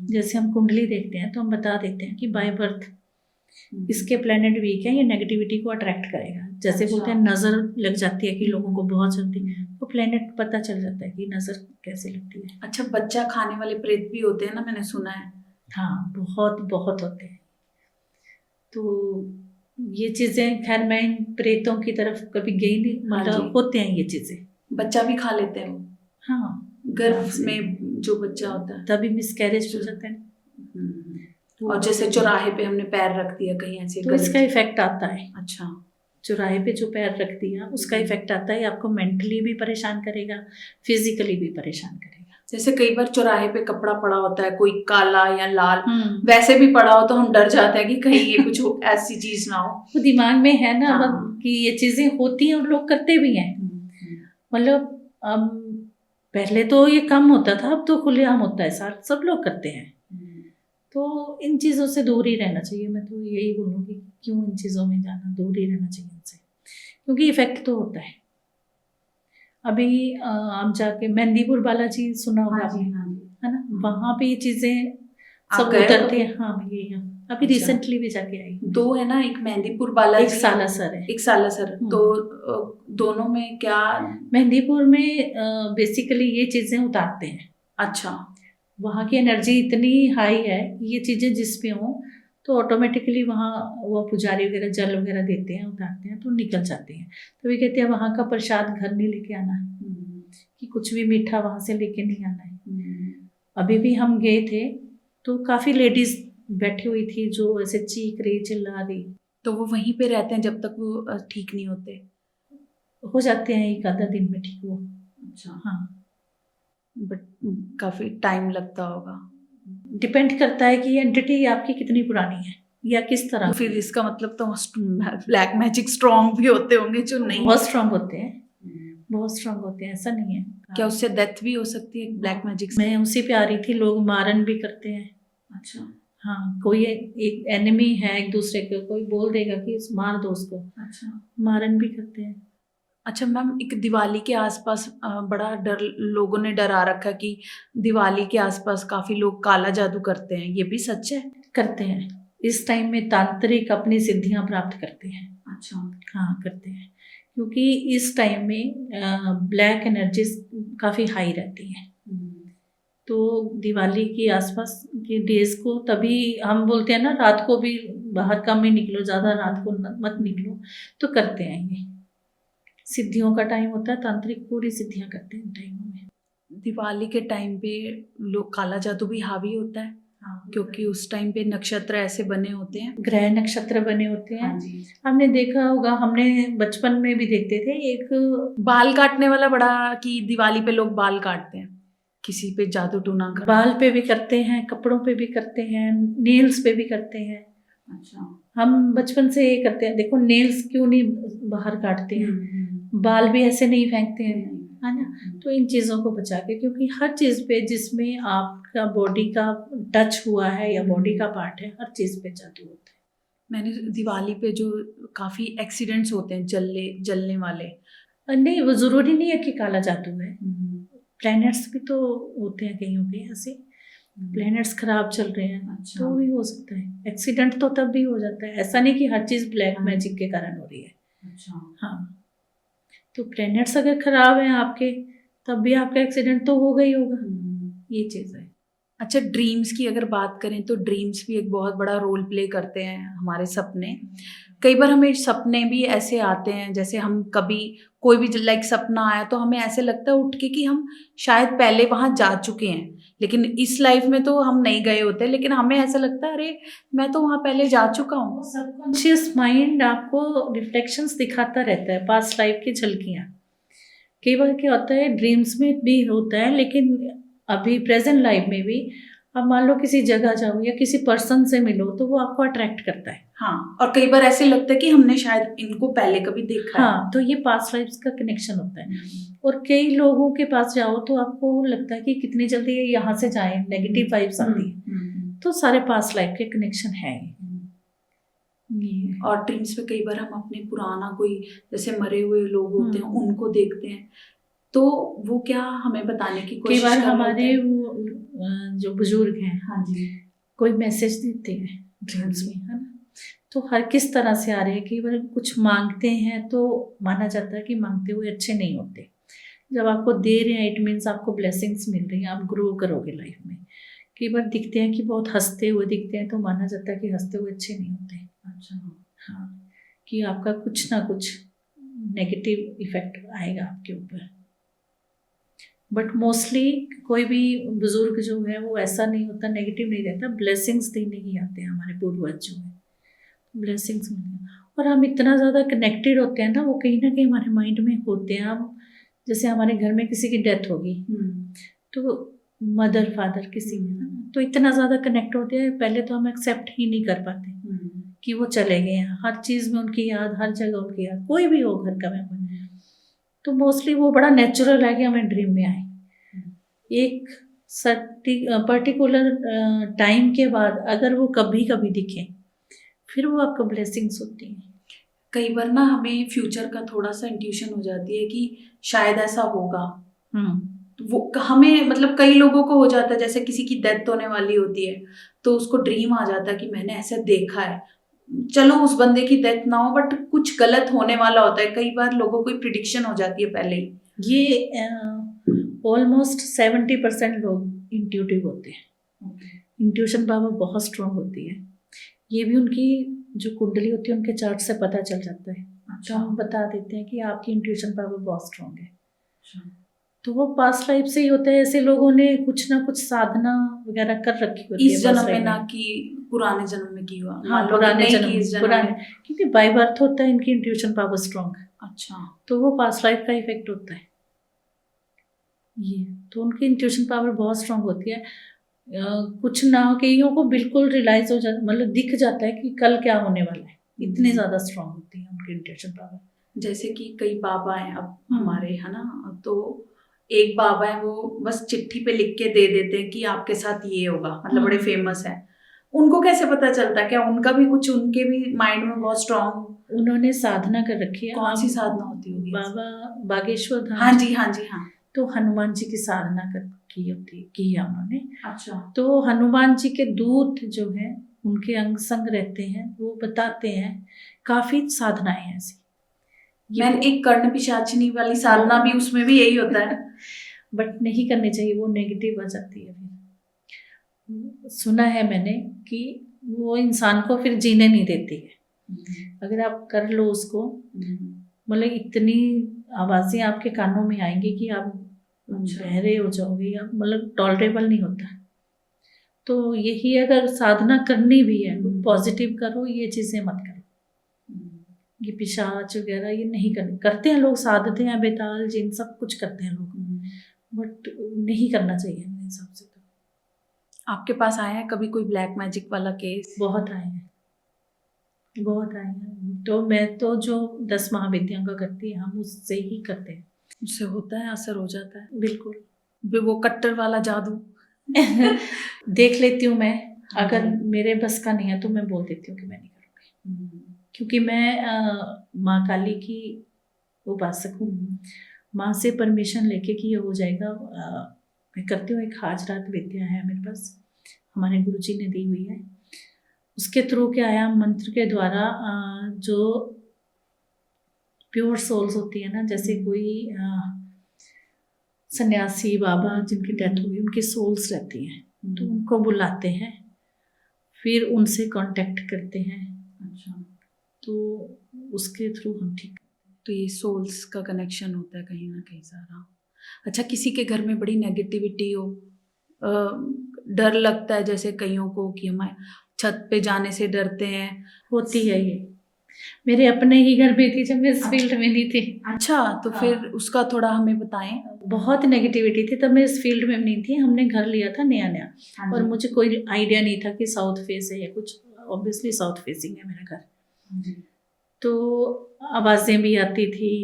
जैसे हम कुंडली देखते हैं तो हम बता देते हैं कि बाय बर्थ इसके प्लैनेट वीक है, ये नेगेटिविटी को अट्रैक्ट करेगा। जैसे बोलते हैं नज़र लग जाती है कि लोगों को बहुत जल्दी, तो प्लैनेट पता चल जाता है कि नज़र कैसे लगती है। अच्छा, बच्चा खाने वाले प्रेत भी होते हैं ना, मैंने सुना है। हाँ, बहुत बहुत होते हैं। तो ये चीज़ें, खैर मैं इन प्रेतों की तरफ कभी गई नहीं, मतलब होते हैं ये चीज़ें। बच्चा भी खा लेते हैं वो? हाँ, गर्भ में जो बच्चा होता है तभी मिसकैरेज हो जाता है। और जैसे चौराहे पे हमने पैर रख दिया कहीं ऐसे, तो इसका इफेक्ट आता है। अच्छा, चौराहे पे जो पैर रख दिया उसका इफेक्ट आता है, आपको मेंटली भी परेशान करेगा, फिजिकली भी परेशान करेगा। जैसे कई बार चौराहे पे कपड़ा पड़ा होता है, कोई काला या लाल वैसे भी पड़ा हो, तो हम डर जाते हैं कि कहीं ये कुछ ऐसी चीज ना हो। वो दिमाग में है ना, कि ये चीजें होती हैं और लोग करते भी हैं। मतलब पहले तो ये कम होता था, अब तो खुलेआम होता है, सब लोग करते हैं। तो इन चीज़ों से दूर ही रहना चाहिए। मैं तो यही बोलूँगी, क्यों इन चीज़ों में जाना, दूर ही रहना चाहिए इनसे, क्योंकि इफेक्ट तो होता है। अभी आप जाके मेहंदीपुर बालाजी सुना होगा आपने, है ना, वहाँ पे ये चीज़ें सब उतरती हैं। हाँ भैया, अभी रिसेंटली भी जाके आई। 2 है ना, एक मेहंदीपुर बालाजी, एक सालासर है। एक सालासर। तो दोनों में क्या? मेहंदीपुर में बेसिकली ये चीज़ें उतारते हैं। अच्छा, वहाँ की एनर्जी इतनी हाई है, ये चीज़ें जिस पे हों तो ऑटोमेटिकली वहाँ वो पुजारी वगैरह जल वगैरह देते हैं, उतारते हैं, तो निकल जाते हैं। तो वे कहते हैं वहाँ का प्रसाद घर नहीं लेके आना है, कि कुछ भी मीठा वहाँ से लेके नहीं आना है। अभी भी हम गए थे तो काफ़ी लेडीज़ बैठी हुई थी जो ऐसे चीख रही, चिल्ला रही। तो वो वहीं पे रहते हैं जब तक वो ठीक नहीं होते? हो जाते हैं 1 आधा दिन में ठीक वो। अच्छा, हाँ, बट काफ़ी टाइम लगता होगा। डिपेंड करता है कि एंटिटी आपकी कितनी पुरानी है या किस तरह। तो फिर इसका मतलब तो ब्लैक मैजिक स्ट्रॉन्ग भी होते होंगे जो नहीं? बहुत स्ट्रांग होते हैं, बहुत स्ट्रांग होते हैं, ऐसा नहीं है। क्या उससे डेथ भी हो सकती है ब्लैक मैजिक से? मैं उसी पे आ रही थी, लोग मारन भी करते हैं। अच्छा, हाँ, कोई एक एनिमी है एक दूसरे को, कोई बोल देगा कि मार दो उसको। अच्छा, मारन भी करते हैं। अच्छा मैम, एक दिवाली के आसपास बड़ा डर, लोगों ने डरा रखा है कि दिवाली के आसपास काफ़ी लोग काला जादू करते हैं, ये भी सच है? करते हैं। इस टाइम में तांत्रिक अपनी सिद्धियां प्राप्त करते हैं। अच्छा, हाँ, करते हैं, क्योंकि इस टाइम में ब्लैक एनर्जीज काफ़ी हाई रहती हैं। तो दिवाली के आसपास के डेज को तभी हम बोलते हैं ना, रात को भी बाहर कम ही निकलो, ज़्यादा रात को मत निकलो, तो करते हैं। ये सिद्धियों का टाइम होता है, तांत्रिक पूरी सिद्धियां करते हैं टाइमों में। दिवाली के टाइम पे लोग काला जादू भी हावी होता है? हाँ, क्योंकि उस टाइम पे नक्षत्र ऐसे बने होते हैं, ग्रह नक्षत्र बने होते हैं। हाँ जी। हमने देखा होगा, हमने बचपन में भी देखते थे, एक बाल काटने वाला बड़ा, कि दिवाली पे लोग बाल काटते हैं, किसी पे जादू टूना कर। बाल पे भी करते हैं, कपड़ों पे भी करते हैं, नेल्स पे भी करते हैं। अच्छा, हम बचपन से ये करते हैं। देखो, नेल्स क्यों नहीं बाहर काटते हैं, बाल भी ऐसे नहीं फेंकते हैं, है ना। तो इन चीज़ों को बचा के, क्योंकि हर चीज़ पे जिसमें आपका बॉडी का टच हुआ है या बॉडी का पार्ट है, हर चीज़ पे जादू होता है। मैंने दिवाली पे जो काफ़ी एक्सीडेंट्स होते हैं जलने वाले, नहीं, वो ज़रूरी नहीं है कि काला जादू है। प्लैनेट्स भी तो होते हैं कहीं पे ऐसे, प्लैनेट्स खराब चल रहे हैं। अच्छा। तो भी हो सकता है। एक्सीडेंट तो तब भी हो जाता है, ऐसा नहीं कि हर चीज़ ब्लैक मैजिक के कारण हो रही है। अच्छा, हाँ, तो प्लैनेट्स अगर खराब हैं आपके, तब भी आपका एक्सीडेंट तो होगा ही होगा। ये चीज़ है। अच्छा, ड्रीम्स की अगर बात करें तो ड्रीम्स भी एक बहुत बड़ा रोल प्ले करते हैं हमारे सपने। कई बार हमें सपने भी ऐसे आते हैं, जैसे हम कभी कोई भी लाइक सपना आया तो हमें ऐसे लगता है उठ के कि हम शायद पहले वहाँ जा चुके हैं, लेकिन इस लाइफ में तो हम नहीं गए होते, लेकिन हमें ऐसा लगता है अरे मैं तो वहाँ पहले जा चुका हूँ। सबकॉन्शियस माइंड आपको रिफ्लेक्शंस दिखाता रहता है, पास्ट लाइफ की झलकियाँ। कई बार क्या होता है ड्रीम्स में भी होता है, लेकिन अभी प्रेजेंट लाइफ में भी अब मान लो किसी जगह जाओ या किसी पर्सन से मिलो तो वो आपको अट्रैक्ट करता है। हाँ, और कई बार ऐसे लगता है कि हमने शायद इनको पहले कभी देखा है। हाँ, तो ये पास्ट लाइफ्स का कनेक्शन होता है। और कई लोगों के पास जाओ तो आपको लगता है कि कितनी जल्दी ये यहाँ से जाए, नेगेटिव वाइब्स आती है। तो सारे पास्ट लाइफ के कनेक्शन है ये। और ड्रीम्स में कई बार हम अपने पुराना कोई जैसे मरे हुए लोग होते हैं उनको देखते हैं, तो वो क्या हमें बताने की कई कोशिश बार कर रहे हमारे होते हैं। वो जो बुजुर्ग हैं, हाँ जी, कोई मैसेज देते हैं ड्रीम्स में, है ना। तो हर किस तरह से आ रहे हैं, कई बार कुछ मांगते हैं तो माना जाता है कि मांगते हुए अच्छे नहीं होते। जब आपको दे रहे हैं इट मीन्स आपको ब्लेसिंग्स मिल रही हैं, आप ग्रो करोगे लाइफ में। कई बार दिखते हैं कि बहुत हंसते हुए दिखते हैं तो माना जाता है कि हंसते हुए अच्छे नहीं होते। अच्छा, हाँ, कि आपका कुछ ना कुछ नेगेटिव इफेक्ट आएगा आपके ऊपर। बट मोस्टली कोई भी बुजुर्ग जो है वो ऐसा नहीं होता, नेगेटिव नहीं रहता, ब्लेसिंग्स देने ही आते हैं हमारे पूर्वज जो है, ब्लेसिंग्स मिलते हैं। और हम इतना ज़्यादा कनेक्टेड होते हैं ना, वो कहीं ना कहीं हमारे माइंड में होते हैं। हम जैसे हमारे घर में किसी की डेथ होगी तो मदर फादर किसी तो इतना ज़्यादा कनेक्ट होते हैं, पहले तो हम एक्सेप्ट ही नहीं कर पाते कि वो चले गए हैं। हर चीज़ में उनकी याद, हर जगह उनकी याद, कोई भी हो घर का मेंबर, तो मोस्टली वो बड़ा नेचुरल है कि हमें ड्रीम में आए। एक पर्टिकुलर टाइम के बाद अगर वो कभी कभी दिखे फिर वो आपको ब्लेसिंग्स होती हैं। कई बार ना हमें फ्यूचर का थोड़ा सा इंट्यूशन हो जाती है कि शायद ऐसा होगा। वो हमें मतलब कई लोगों को हो जाता है, जैसे किसी की डेथ होने वाली होती है तो उसको ड्रीम आ जाता है कि मैंने ऐसा देखा है। चलो उस बंदे की डेथ ना हो बट कुछ गलत होने वाला होता है, कई बार लोगों को प्रिडिक्शन हो जाती है पहले ही। ये ऑलमोस्ट 70% लोग इंट्यूटिव होते हैं। इंट्यूशन पावर बहुत स्ट्रांग होती है। ये भी उनकी जो कुंडली होती है उनके चार्ट से पता चल जाता है। तो हम बता देते हैं कि आपकी इंट्यूशन पावर बहुत स्ट्रांग है। तो वो पास्ट लाइफ से ही होता है। ऐसे लोगों ने कुछ ना कुछ साधना वगैरह कर रखी होती है इस जन्म में ना कि पुराने जन्म में की हुआ। हाँ, पुराने जन्म क्योंकि बाय बर्थ होता है इनकी इंट्यूशन पावर स्ट्रांग। अच्छा, तो वो पास्ट लाइफ का इफेक्ट होता है ये। तो उनकी इंट्यूशन पावर बहुत स्ट्रांग होती है। कुछ ना कईयों को बिल्कुल रियलाइज हो जाता, मतलब दिख जाता है कि कल क्या होने वाला है, इतनी ज़्यादा स्ट्रांग होती है उनकी इंट्यूशन पावर। जैसे कि कई बाबा हैं अब हमारे, है ना, तो एक बाबा है वो बस चिट्ठी पे लिख के दे देते हैं कि आपके साथ ये होगा, मतलब बड़े फेमस है। उनको कैसे पता चलता है? क्या उनका भी कुछ, उनके भी माइंड में बहुत स्ट्रांग उन्होंने साधना कर रखी है? कौन सी साधना होती होगी? बाबा बागेश्वर धाम। हाँ जी, हाँ जी, हाँ। तो हनुमान जी की साधना की है उन्होंने। अच्छा। तो हनुमान जी के दूत जो है उनके अंग संग रहते हैं, वो बताते हैं। काफी साधनाएं हैं ऐसी। मैंने एक कर्ण पिशाचिनी वाली साधना भी, उसमें भी यही होता है। बट नहीं करनी चाहिए, वो नेगेटिव आ जाती है। फिर सुना है मैंने कि वो इंसान को फिर जीने नहीं देती है। अगर आप कर लो उसको, मतलब इतनी आवाज़ें आपके कानों में आएंगी कि आप बहरे हो जाओगे, या मतलब टॉलरेबल नहीं होता। तो यही अगर साधना करनी भी है, पॉजिटिव करो, ये चीज़ें मत करो। ये पिशाच वगैरह ये नहीं करते हैं लोग, साधते हैं, बेताल जिन सब कुछ करते हैं लोग, बट नहीं करना चाहिए मेरे हिसाब से। तो आपके पास आया है कभी कोई ब्लैक मैजिक वाला केस? बहुत आए हैं, बहुत आए हैं। तो मैं तो जो 10 महाविद्याओं का करती है, हम उससे ही करते हैं। उससे होता है, असर हो जाता है? बिल्कुल। वो कट्टर वाला जादू देख लेती हूँ मैं। अगर मेरे बस का नहीं है तो मैं बोल देती हूँ कि मैं नहीं करूँगी, क्योंकि मैं माँ काली की उपासक हूँ। माँ से परमिशन लेके कि ये हो जाएगा मैं करती हूँ। एक हाजरात विद्या है मेरे पास, हमारे गुरुजी ने दी हुई है। उसके थ्रू क्या आया, मंत्र के द्वारा जो प्योर सोल्स होती है ना, जैसे कोई सन्यासी बाबा जिनकी डेथ हुई, उनकी सोल्स रहती हैं, तो उनको बुलाते हैं, फिर उनसे कांटेक्ट करते हैं, अच्छा, तो उसके थ्रू हम ठीक। तो ये सोल्स का कनेक्शन होता है कहीं ना कहीं सारा। अच्छा, किसी के घर में बड़ी नेगेटिविटी हो, डर लगता है जैसे कईयों को कि हमारे छत पे जाने से डरते हैं। होती है ये, मेरे अपने ही घर में थी जब मैं इस फील्ड में नहीं थी। अच्छा, तो हाँ। फिर उसका थोड़ा हमें बताएं। बहुत नेगेटिविटी थी, तब मैं इस फील्ड में नहीं थी, हमने घर लिया था नया नया, और मुझे कोई आइडिया नहीं था कि साउथ फेस है या कुछ। ऑब्वियसली साउथ फेसिंग है मेरा घर, तो आवाज़ें भी आती थी,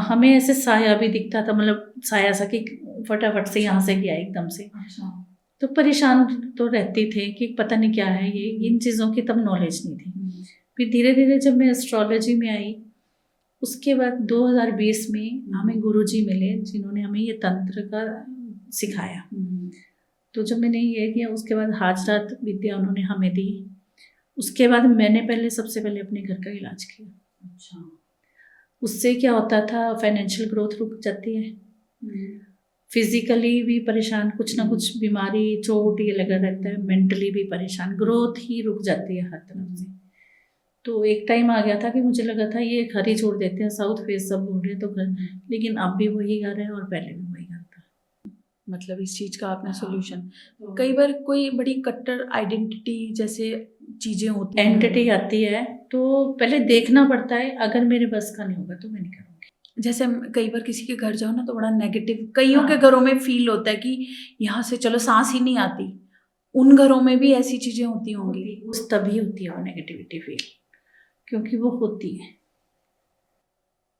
हमें ऐसे साया भी दिखता था, मतलब साया सा कि फटाफट से यहाँ से गया एकदम से। अच्छा, तो परेशान तो रहते थे कि पता नहीं क्या है ये, इन चीज़ों की तब नॉलेज नहीं थी। फिर धीरे धीरे जब मैं एस्ट्रोलॉजी में आई, उसके बाद 2020 में हमें गुरुजी मिले जिन्होंने हमें ये तंत्र का सिखाया। तो जब मैंने ये किया, उसके बाद हाजरात विद्या उन्होंने हमें दी। उसके बाद मैंने सबसे पहले अपने घर का इलाज किया। अच्छा, उससे क्या होता था, फाइनेंशियल ग्रोथ रुक जाती है, फिजिकली भी परेशान, कुछ ना कुछ बीमारी चोट ये लगा रहता है, मेंटली भी परेशान, ग्रोथ ही रुक जाती है हर तरफ से। तो एक टाइम आ गया था कि मुझे लगा था ये घर ही छोड़ देते हैं, साउथ फेस सब बोल रहे हैं तो घर, लेकिन अब भी वही घर है और पहले भी वही घर था। मतलब इस चीज का आपने सोल्यूशन। कई बार कोई बड़ी कट्टर आइडेंटिटी जैसे चीजें होती हैं, एंटिटी आती है, तो पहले देखना पड़ता है, अगर मेरे बस का नहीं होगा तो मैं नहीं करूँगी। जैसे कई बार किसी के घर जाओ ना तो बड़ा नेगेटिव, कईयों के हाँ। घरों में फील होता है कि यहाँ से चलो सांस ही नहीं आती, उन घरों में भी ऐसी चीजें होती होंगी। उस तभी होती है वो नेगेटिविटी फील, क्योंकि वो होती है।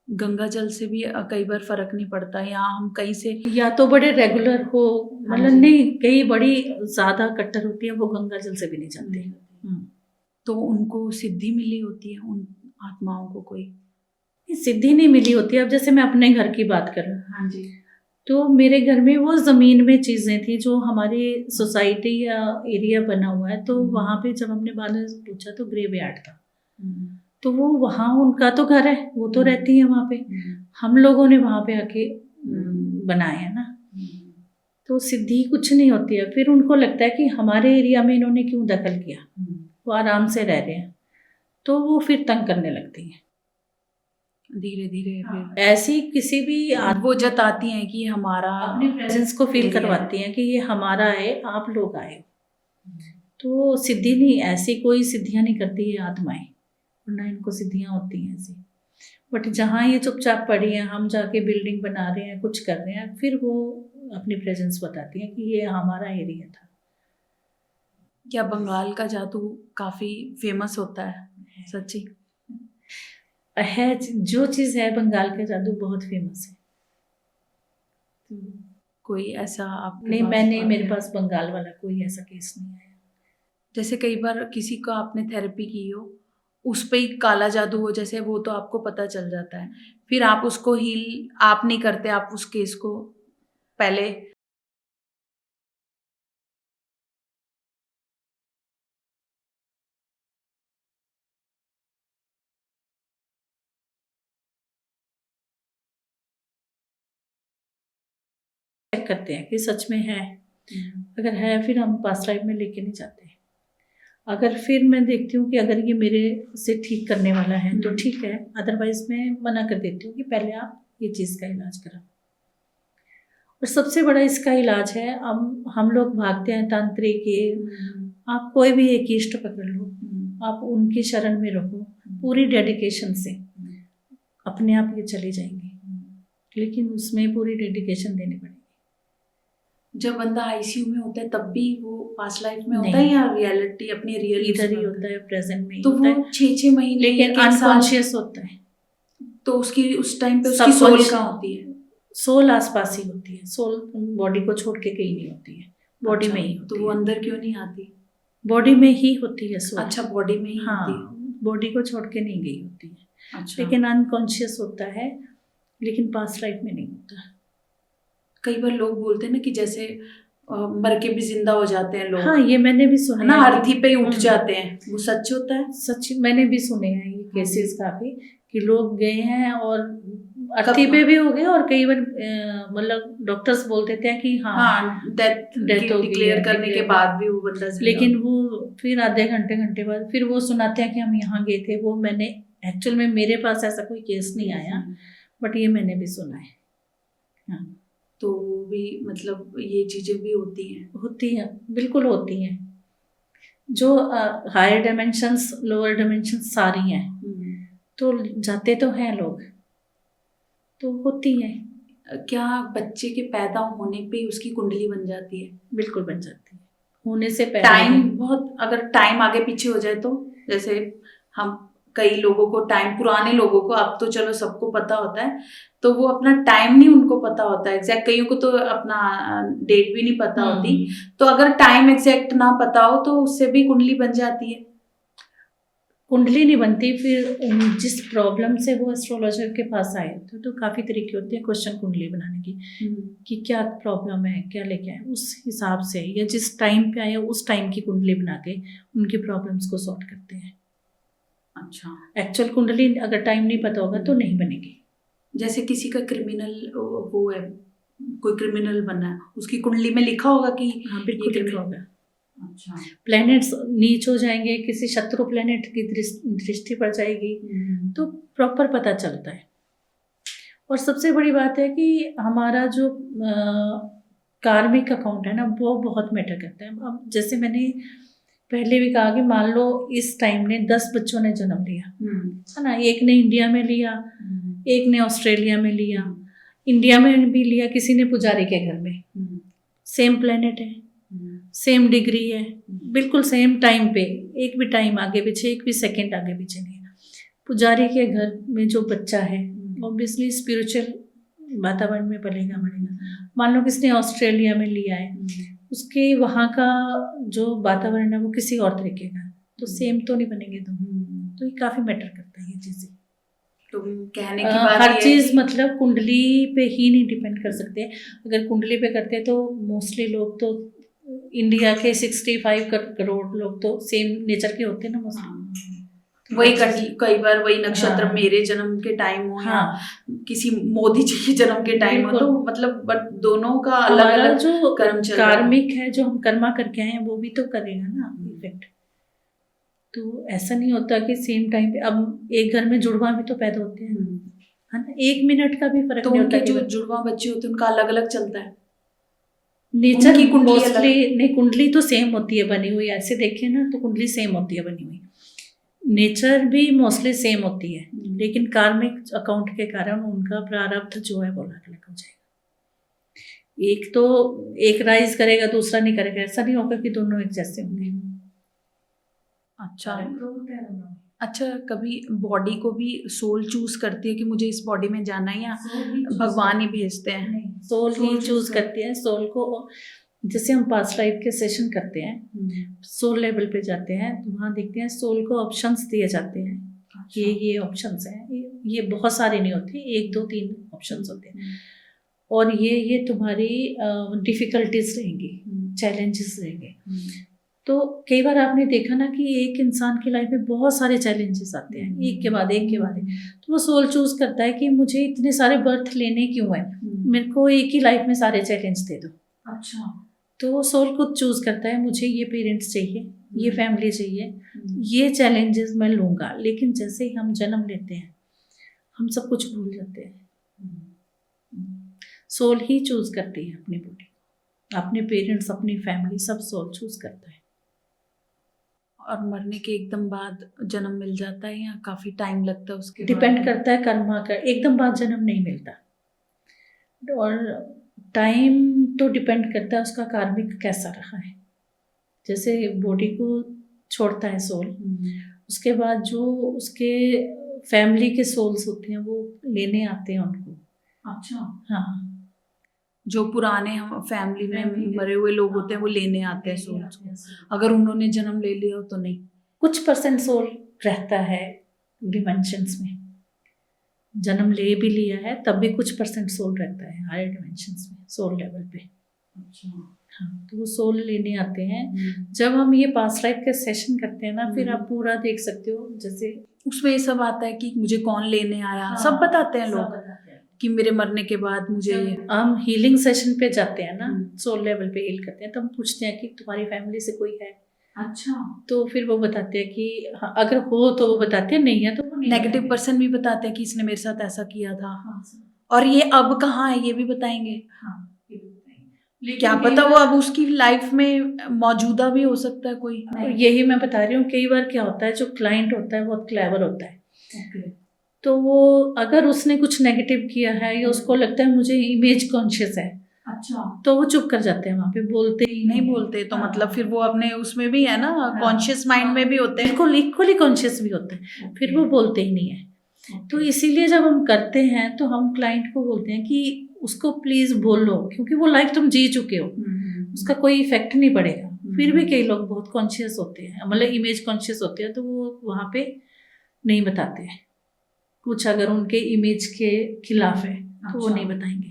गंगा जल से भी कई बार फर्क नहीं पड़ता, या हम कहीं से, या तो बड़े रेगुलर हो, मतलब नहीं, कई बड़ी ज्यादा कट्टर होती है, वो गंगा जल से भी नहीं जाते। तो उनको सिद्धि मिली होती है उन आत्माओं को कोई? सिद्धि नहीं मिली होती। अब जैसे मैं अपने घर की बात करूं, हाँ जी, तो मेरे घर में वो जमीन में चीजें थी जो हमारी सोसाइटी या एरिया बना हुआ है, तो वहां पे जब हमने बाद में पूछा तो ग्रेवयार्ड था, तो वो वहाँ उनका तो घर है, वो तो रहती है वहाँ पे, हम लोगों ने वहाँ पे आके बनाए है ना। तो सिद्धि कुछ नहीं होती है, फिर उनको लगता है कि हमारे एरिया में इन्होंने क्यों दखल किया, वो आराम से रह रहे हैं, तो वो फिर तंग करने लगती हैं धीरे धीरे। फिर ऐसी किसी भी वो जताती हैं कि हमारा, अपनी प्रेजेंस को फील करवाती हैं कि ये हमारा है, आप लोग आए। तो सिद्धि नहीं, ऐसी कोई सिद्धियां नहीं करती है आत्माएं, वरना इनको सिद्धियां होती हैं ऐसी। बट जहाँ ये चुपचाप पड़ी हैं, हम जाके बिल्डिंग बना रहे हैं, कुछ कर रहे हैं, फिर वो अपनी प्रेजेंस बताती हैं कि ये हमारा एरिया था। क्या बंगाल का जादू काफी फेमस होता है? सच्ची है, जो चीज़ है बंगाल का जादू बहुत फेमस है। कोई ऐसा आप? नहीं, मैंने, मेरे पास बंगाल वाला कोई ऐसा केस नहीं आया। जैसे कई बार किसी का आपने थेरेपी की हो, उस पे ही काला जादू हो जैसे, वो तो आपको पता चल जाता है, फिर आप उसको हील आप नहीं करते, आप उस केस को पहले चेक करते हैं कि सच में है, अगर है फिर हम पास्ट लाइफ में लेके नहीं जाते। अगर फिर मैं देखती हूँ कि अगर ये मेरे से ठीक करने वाला है तो ठीक है, अदरवाइज मैं मना कर देती हूँ कि पहले आप ये चीज़ का इलाज करो। और सबसे बड़ा इसका इलाज है, हम लोग भागते हैं तांत्रिक के, आप कोई भी एक इष्ट पकड़ लो, आप उनकी शरण में रहो पूरी डेडिकेशन से, अपने आप ये चले जाएंगे, लेकिन उसमें पूरी डेडिकेशन देनी पड़ेगी। जब बंदा आईसीयू में होता है तब भी वो पास्ट लाइफ में होता है या रियलिटी अपनी रियल इधर ही होता है, प्रेजेंट में ही तो होता है, वो 6-6 महीने लेकिन अनकॉन्शियस होता है। तो उसकी उस टाइम पे उसकी सोल कहाँ होती है? सोल आसपास ही होती है, सोल बॉडी को छोड़ के कहीं नहीं होती है, बॉडी में ही होती तो वो अंदर क्यों नहीं आती? बॉडी में ही होती है सोल। अच्छा, बॉडी में ही हाँ, होती है, बॉडी को छोड़ के नहीं गई होती है। अच्छा। लेकिन अनकॉन्शियस होता है, लेकिन पास्ट लाइफ में नहीं होता। कई बार लोग बोलते हैं ना कि जैसे मर के भी जिंदा हो जाते हैं लोग। हाँ, ये मैंने भी सुना ना, अर्थी पे ही उठ जाते हैं, वो सच होता है? सच, मैंने भी सुने हैं ये केसेस काफी, कि लोग गए हैं और अर्थी पे भी हो गया और कई बार मतलब डॉक्टर्स बोल देते हैं कि हाँ डेथ डेथ हो गई डिक्लेयर है, करने के declare बाद भी वो बंदा जिंदा लेकिन वो फिर आधे घंटे बाद फिर वो सुनाते हैं कि हम यहाँ गए थे। वो मैंने एक्चुअल में मेरे पास ऐसा कोई केस नहीं आया, बट ये मैंने भी सुना है। हाँ, तो वो भी मतलब ये चीजें भी होती हैं, बिल्कुल होती हैं। जो हायर डायमेंशंस लोअर डायमेंशंस सारी हैं, तो जाते तो हैं लोग, तो होती हैं। क्या बच्चे के पैदा होने पे उसकी कुंडली बन जाती है? बिल्कुल बन जाती है, होने से पहले। टाइम बहुत, अगर टाइम आगे पीछे हो जाए तो, जैसे हम कई लोगों को टाइम, पुराने लोगों को, अब तो चलो सबको पता होता है, तो वो अपना टाइम नहीं उनको पता होता है एग्जैक्ट, कईयों को तो अपना डेट भी नहीं पता होती। तो अगर टाइम एग्जैक्ट ना पता हो तो उससे भी कुंडली बन जाती है? कुंडली नहीं बनती, फिर जिस प्रॉब्लम से वो एस्ट्रोलॉजर के पास आए थे, तो काफ़ी तरीके होते हैं क्वेश्चन कुंडली बनाने की, कि क्या प्रॉब्लम है, क्या लेके आए, उस हिसाब से या जिस टाइम पे आए उस टाइम की कुंडली बना के उनकी प्रॉब्लम्स को सॉर्ट करते हैं। अच्छा, एक्चुअल कुंडली अगर टाइम नहीं पता होगा तो नहीं बनेगी। जैसे किसी का क्रिमिनल वो है, कोई क्रिमिनल बना है, उसकी कुंडली में लिखा होगा कि हाँ, बिल्कुल लिखा होगा। अच्छा, प्लैनेट्स नीच हो जाएंगे, किसी शत्रु प्लैनेट की दृष्टि पड़ जाएगी, तो प्रॉपर पता चलता है। और सबसे बड़ी बात है कि हमारा जो कार्मिक अकाउंट है ना, वो बहुत मैटर करता है। अब जैसे मैंने पहले भी कहा कि मान लो इस टाइम ने 10 बच्चों ने जन्म लिया, है ना, एक ने इंडिया में लिया, एक ने ऑस्ट्रेलिया में लिया, इंडिया में भी लिया किसी ने पुजारी के घर में, सेम प्लेनेट है, सेम डिग्री है, बिल्कुल सेम टाइम पे, एक भी टाइम आगे पीछे, एक भी सेकंड आगे पीछे नहीं है। पुजारी के घर में जो बच्चा है ऑब्वियसली स्पिरिचुअल वातावरण में पलेगा बढ़ेगा। मान लो किसने ऑस्ट्रेलिया में लिया है, उसके वहाँ का जो वातावरण है वो किसी और तरीके का, तो सेम तो नहीं बनेंगे दोनों। तो ये काफ़ी मैटर करता है ये चीज़ें। तो कहने की बात हर चीज़ मतलब कुंडली पे ही नहीं डिपेंड कर सकते। अगर कुंडली पे करते हैं तो मोस्टली लोग तो इंडिया के 65 करोड़ लोग तो सेम नेचर के होते हैं ना मोस्टली। वही कई बार वही नक्षत्र मेरे जन्म के टाइम हो या किसी मोदी जी के जन्म के टाइम हो, तो मतलब बट दोनों का अलग अलग जो कर्म चल कार्मिक है, जो हम कर्मा करके आए हैं, वो भी तो करेगा ना इफेक्ट। तो ऐसा नहीं होता कि सेम टाइम पे, अब एक घर में जुड़वा भी तो पैदा होते हैं, है ना, 1 मिनट का भी फर्क तो नहीं होता। जो जुड़वा बच्चे होते हैं उनका अलग अलग चलता है नेचर की मोस्टली नहीं, कुंडली तो सेम होती है बनी हुई, ऐसे देखें ना तो कुंडली सेम होती है बनी हुई, नेचर भी मोस्टली सेम होती है, लेकिन कार्मिक अकाउंट के कारण उनका प्रारब्ध जो है वो अलग अलग हो जाएगा। एक तो एक राइज करेगा दूसरा नहीं करेगा, ऐसा नहीं होगा कि दोनों एक जैसे होंगे। अच्छा, कभी बॉडी को भी सोल चूज करती है कि मुझे इस बॉडी में जाना है, या भगवान ही भेजते हैं? सोल ही चूज करती है। सोल को जैसे हम पास्ट लाइफ के सेशन करते हैं, सोल लेवल पे जाते हैं, तो वहाँ देखते हैं सोल को ऑप्शंस दिए जाते हैं। अच्छा। ये ऑप्शंस हैं, ये बहुत सारे नहीं होते, 1 2 3 ऑप्शंस होते हैं, और ये तुम्हारी डिफिकल्टीज रहेंगी, चैलेंजेस रहेंगे। तो कई बार आपने देखा ना कि एक इंसान की लाइफ में बहुत सारे चैलेंजेस आते हैं, एक के बाद एक के बाद एक, तो वो सोल चूज करता है कि मुझे इतने सारे बर्थ लेने क्यों है, मेरे को एक ही लाइफ में सारे चैलेंज दे दो। अच्छा, तो सोल खुद चूज करता है, मुझे ये पेरेंट्स चाहिए, ये फैमिली चाहिए, ये चैलेंजेस मैं लूँगा। लेकिन जैसे ही हम जन्म लेते हैं हम सब कुछ भूल जाते हैं। सोल ही चूज करती है अपनी बॉडी, अपने पेरेंट्स, अपनी फैमिली, सब सोल चूज करता है। और मरने के एकदम बाद जन्म मिल जाता है या काफ़ी टाइम लगता है उसके? डिपेंड करता है कर्मा का, एकदम बाद जन्म नहीं मिलता, और टाइम तो डिपेंड करता है उसका कार्मिक कैसा रहा है। जैसे बॉडी को छोड़ता है सोल, उसके बाद जो उसके फैमिली के सोल्स होते हैं वो लेने आते हैं उनको। अच्छा, हाँ, जो पुराने हम फैमिली में मरे हुए लोग होते हैं वो लेने आते हैं सोल को। अगर उन्होंने जन्म ले लिया हो तो नहीं? कुछ % सोल रहता है डिमेंशंस में, जन्म ले भी लिया है तब भी कुछ % सोल रहता है हायर डिमेंशंस में, सोल लेवल पे। अच्छा, हाँ, तो वो सोल लेने आते हैं। जब हम ये पास्ट लाइफ के सेशन करते हैं ना, फिर आप पूरा देख सकते हो, जैसे उसमें ये सब आता है कि मुझे कौन लेने आया, सब बताते हैं लोग। कि मेरे मरने के बाद मुझे ये जब हम हीलिंग सेशन पे जाते हैं ना, हम्म। सोल लेवल पे हील करते हैं, तो हम पूछते हैं कि तुम्हारी फैमिली से कोई है, अच्छा, तो फिर वो बताते हैं कि हाँ, अगर हो तो वो बताते हैं, नहीं है तो वो नहीं नेगेटिव बताएंगे। पर्सन भी बताते हैं कि इसने मेरे साथ ऐसा किया था, हाँ, और ये अब कहाँ है ये भी बताएंगे। हाँ, ये भी बताएंगे। लेकिन क्या कई पता वो बार- अब उसकी लाइफ में मौजूदा भी हो सकता है कोई। यही मैं बता रही हूँ, कई बार क्या होता है, जो क्लाइंट होता है बहुत क्लेवर होता है, ओके। तो वो अगर उसने कुछ नेगेटिव किया है या उसको लगता है मुझे इमेज कॉन्शियस है, अच्छा, तो वो चुप कर जाते हैं, वहाँ पे बोलते ही नहीं है। बोलते तो हाँ। मतलब फिर वो अपने उसमें भी है ना, हाँ। कॉन्शियस माइंड में भी होते हैं। बिल्कुल इक्वली कॉन्शियस भी होते हैं, फिर वो बोलते ही नहीं है। तो इसीलिए जब हम करते हैं तो हम क्लाइंट को बोलते हैं कि उसको प्लीज बोलो, क्योंकि वो लाइफ तुम जी चुके हो, उसका कोई इफेक्ट नहीं पड़ेगा। फिर भी कई लोग बहुत कॉन्शियस होते हैं, मतलब इमेज कॉन्शियस होते हैं, तो वो वहाँ पे नहीं बताते हैं कुछ, अगर उनके इमेज के खिलाफ है तो वो अच्छा। नहीं बताएंगे।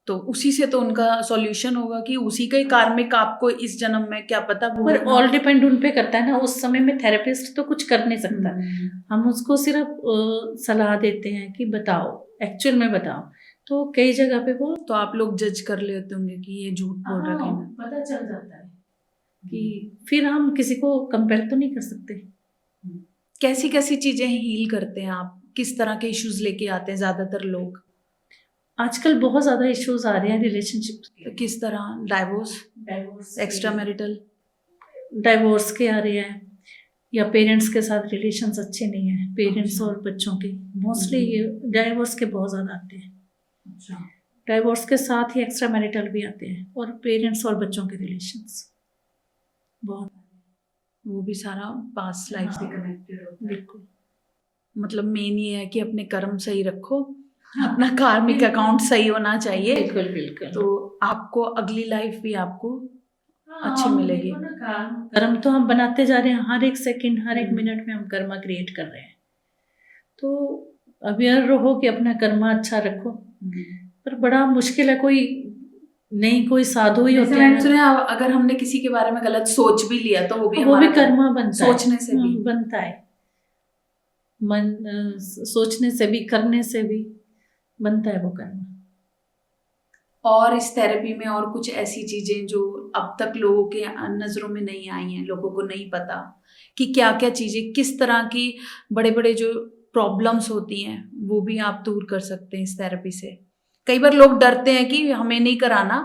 तो उसी से तो उनका सॉल्यूशन होगा कि उसी का ही कार्मिक आपको इस जन्म में क्या पता पर भुगतना। ऑल डिपेंड उन पे करता है ना, उस समय में थेरेपिस्ट तो कुछ कर नहीं सकता, हम उसको सिर्फ सलाह देते हैं कि बताओ, एक्चुअल में बताओ। तो कई जगह पे वो तो आप लोग जज कर लेते होंगे कि ये झूठ बोल रखे हैं। पता चल जाता है कि फिर हम किसी को कंपेयर तो नहीं कर सकते। कैसी कैसी चीजें हील करते हैं आप, किस तरह के इश्यूज लेके आते हैं ज्यादातर लोग? आजकल बहुत ज्यादा इश्यूज आ रहे हैं रिलेशनशिप, किस तरह? डाइवोर्स, एक्स्ट्रा मैरिटल, डाइवोर्स के आ रहे हैं, या पेरेंट्स के साथ रिलेशंस अच्छे नहीं है, पेरेंट्स और बच्चों के, मोस्टली ये डाइवोर्स के बहुत ज़्यादा आते हैं। अच्छा, डाइवोर्स के साथ ही एक्स्ट्रा मैरिटल भी आते हैं, और पेरेंट्स और बच्चों के रिलेशंस बहुत, वो भी सारा पास्ट लाइफ से हाँ, कनेक्टेड होता है। बिल्कुल। मतलब मेन ये है कि अपने कर्म सही रखो, अपना कार्मिक अकाउंट सही होना चाहिए, बिल्कुल बिल्कुल। तो आपको अगली लाइफ भी आपको अच्छी मिलेगी। कर्म तो हम बनाते जा रहे हैं, हर एक सेकंड हर एक मिनट में हम कर्मा क्रिएट कर रहे हैं, तो अवेयर रहो कि अपना कर्मा अच्छा रखो। पर बड़ा मुश्किल है, कोई नहीं, कोई साधु ही होते हैं। सुने, अगर हमने किसी के बारे में गलत सोच भी लिया तो वो भी कर्मा बनता है, सोचने से भी बनता है, मन सोचने से भी, करने से भी बनता है वो कर्म। और इस थेरेपी में और कुछ ऐसी चीजें जो अब तक लोगों के नजरों में नहीं आई हैं, लोगों को नहीं पता कि क्या क्या चीजें, किस तरह की बड़े बड़े जो प्रॉब्लम्स होती हैं वो भी आप दूर कर सकते हैं इस थेरेपी से। कई बार लोग डरते हैं कि हमें नहीं कराना,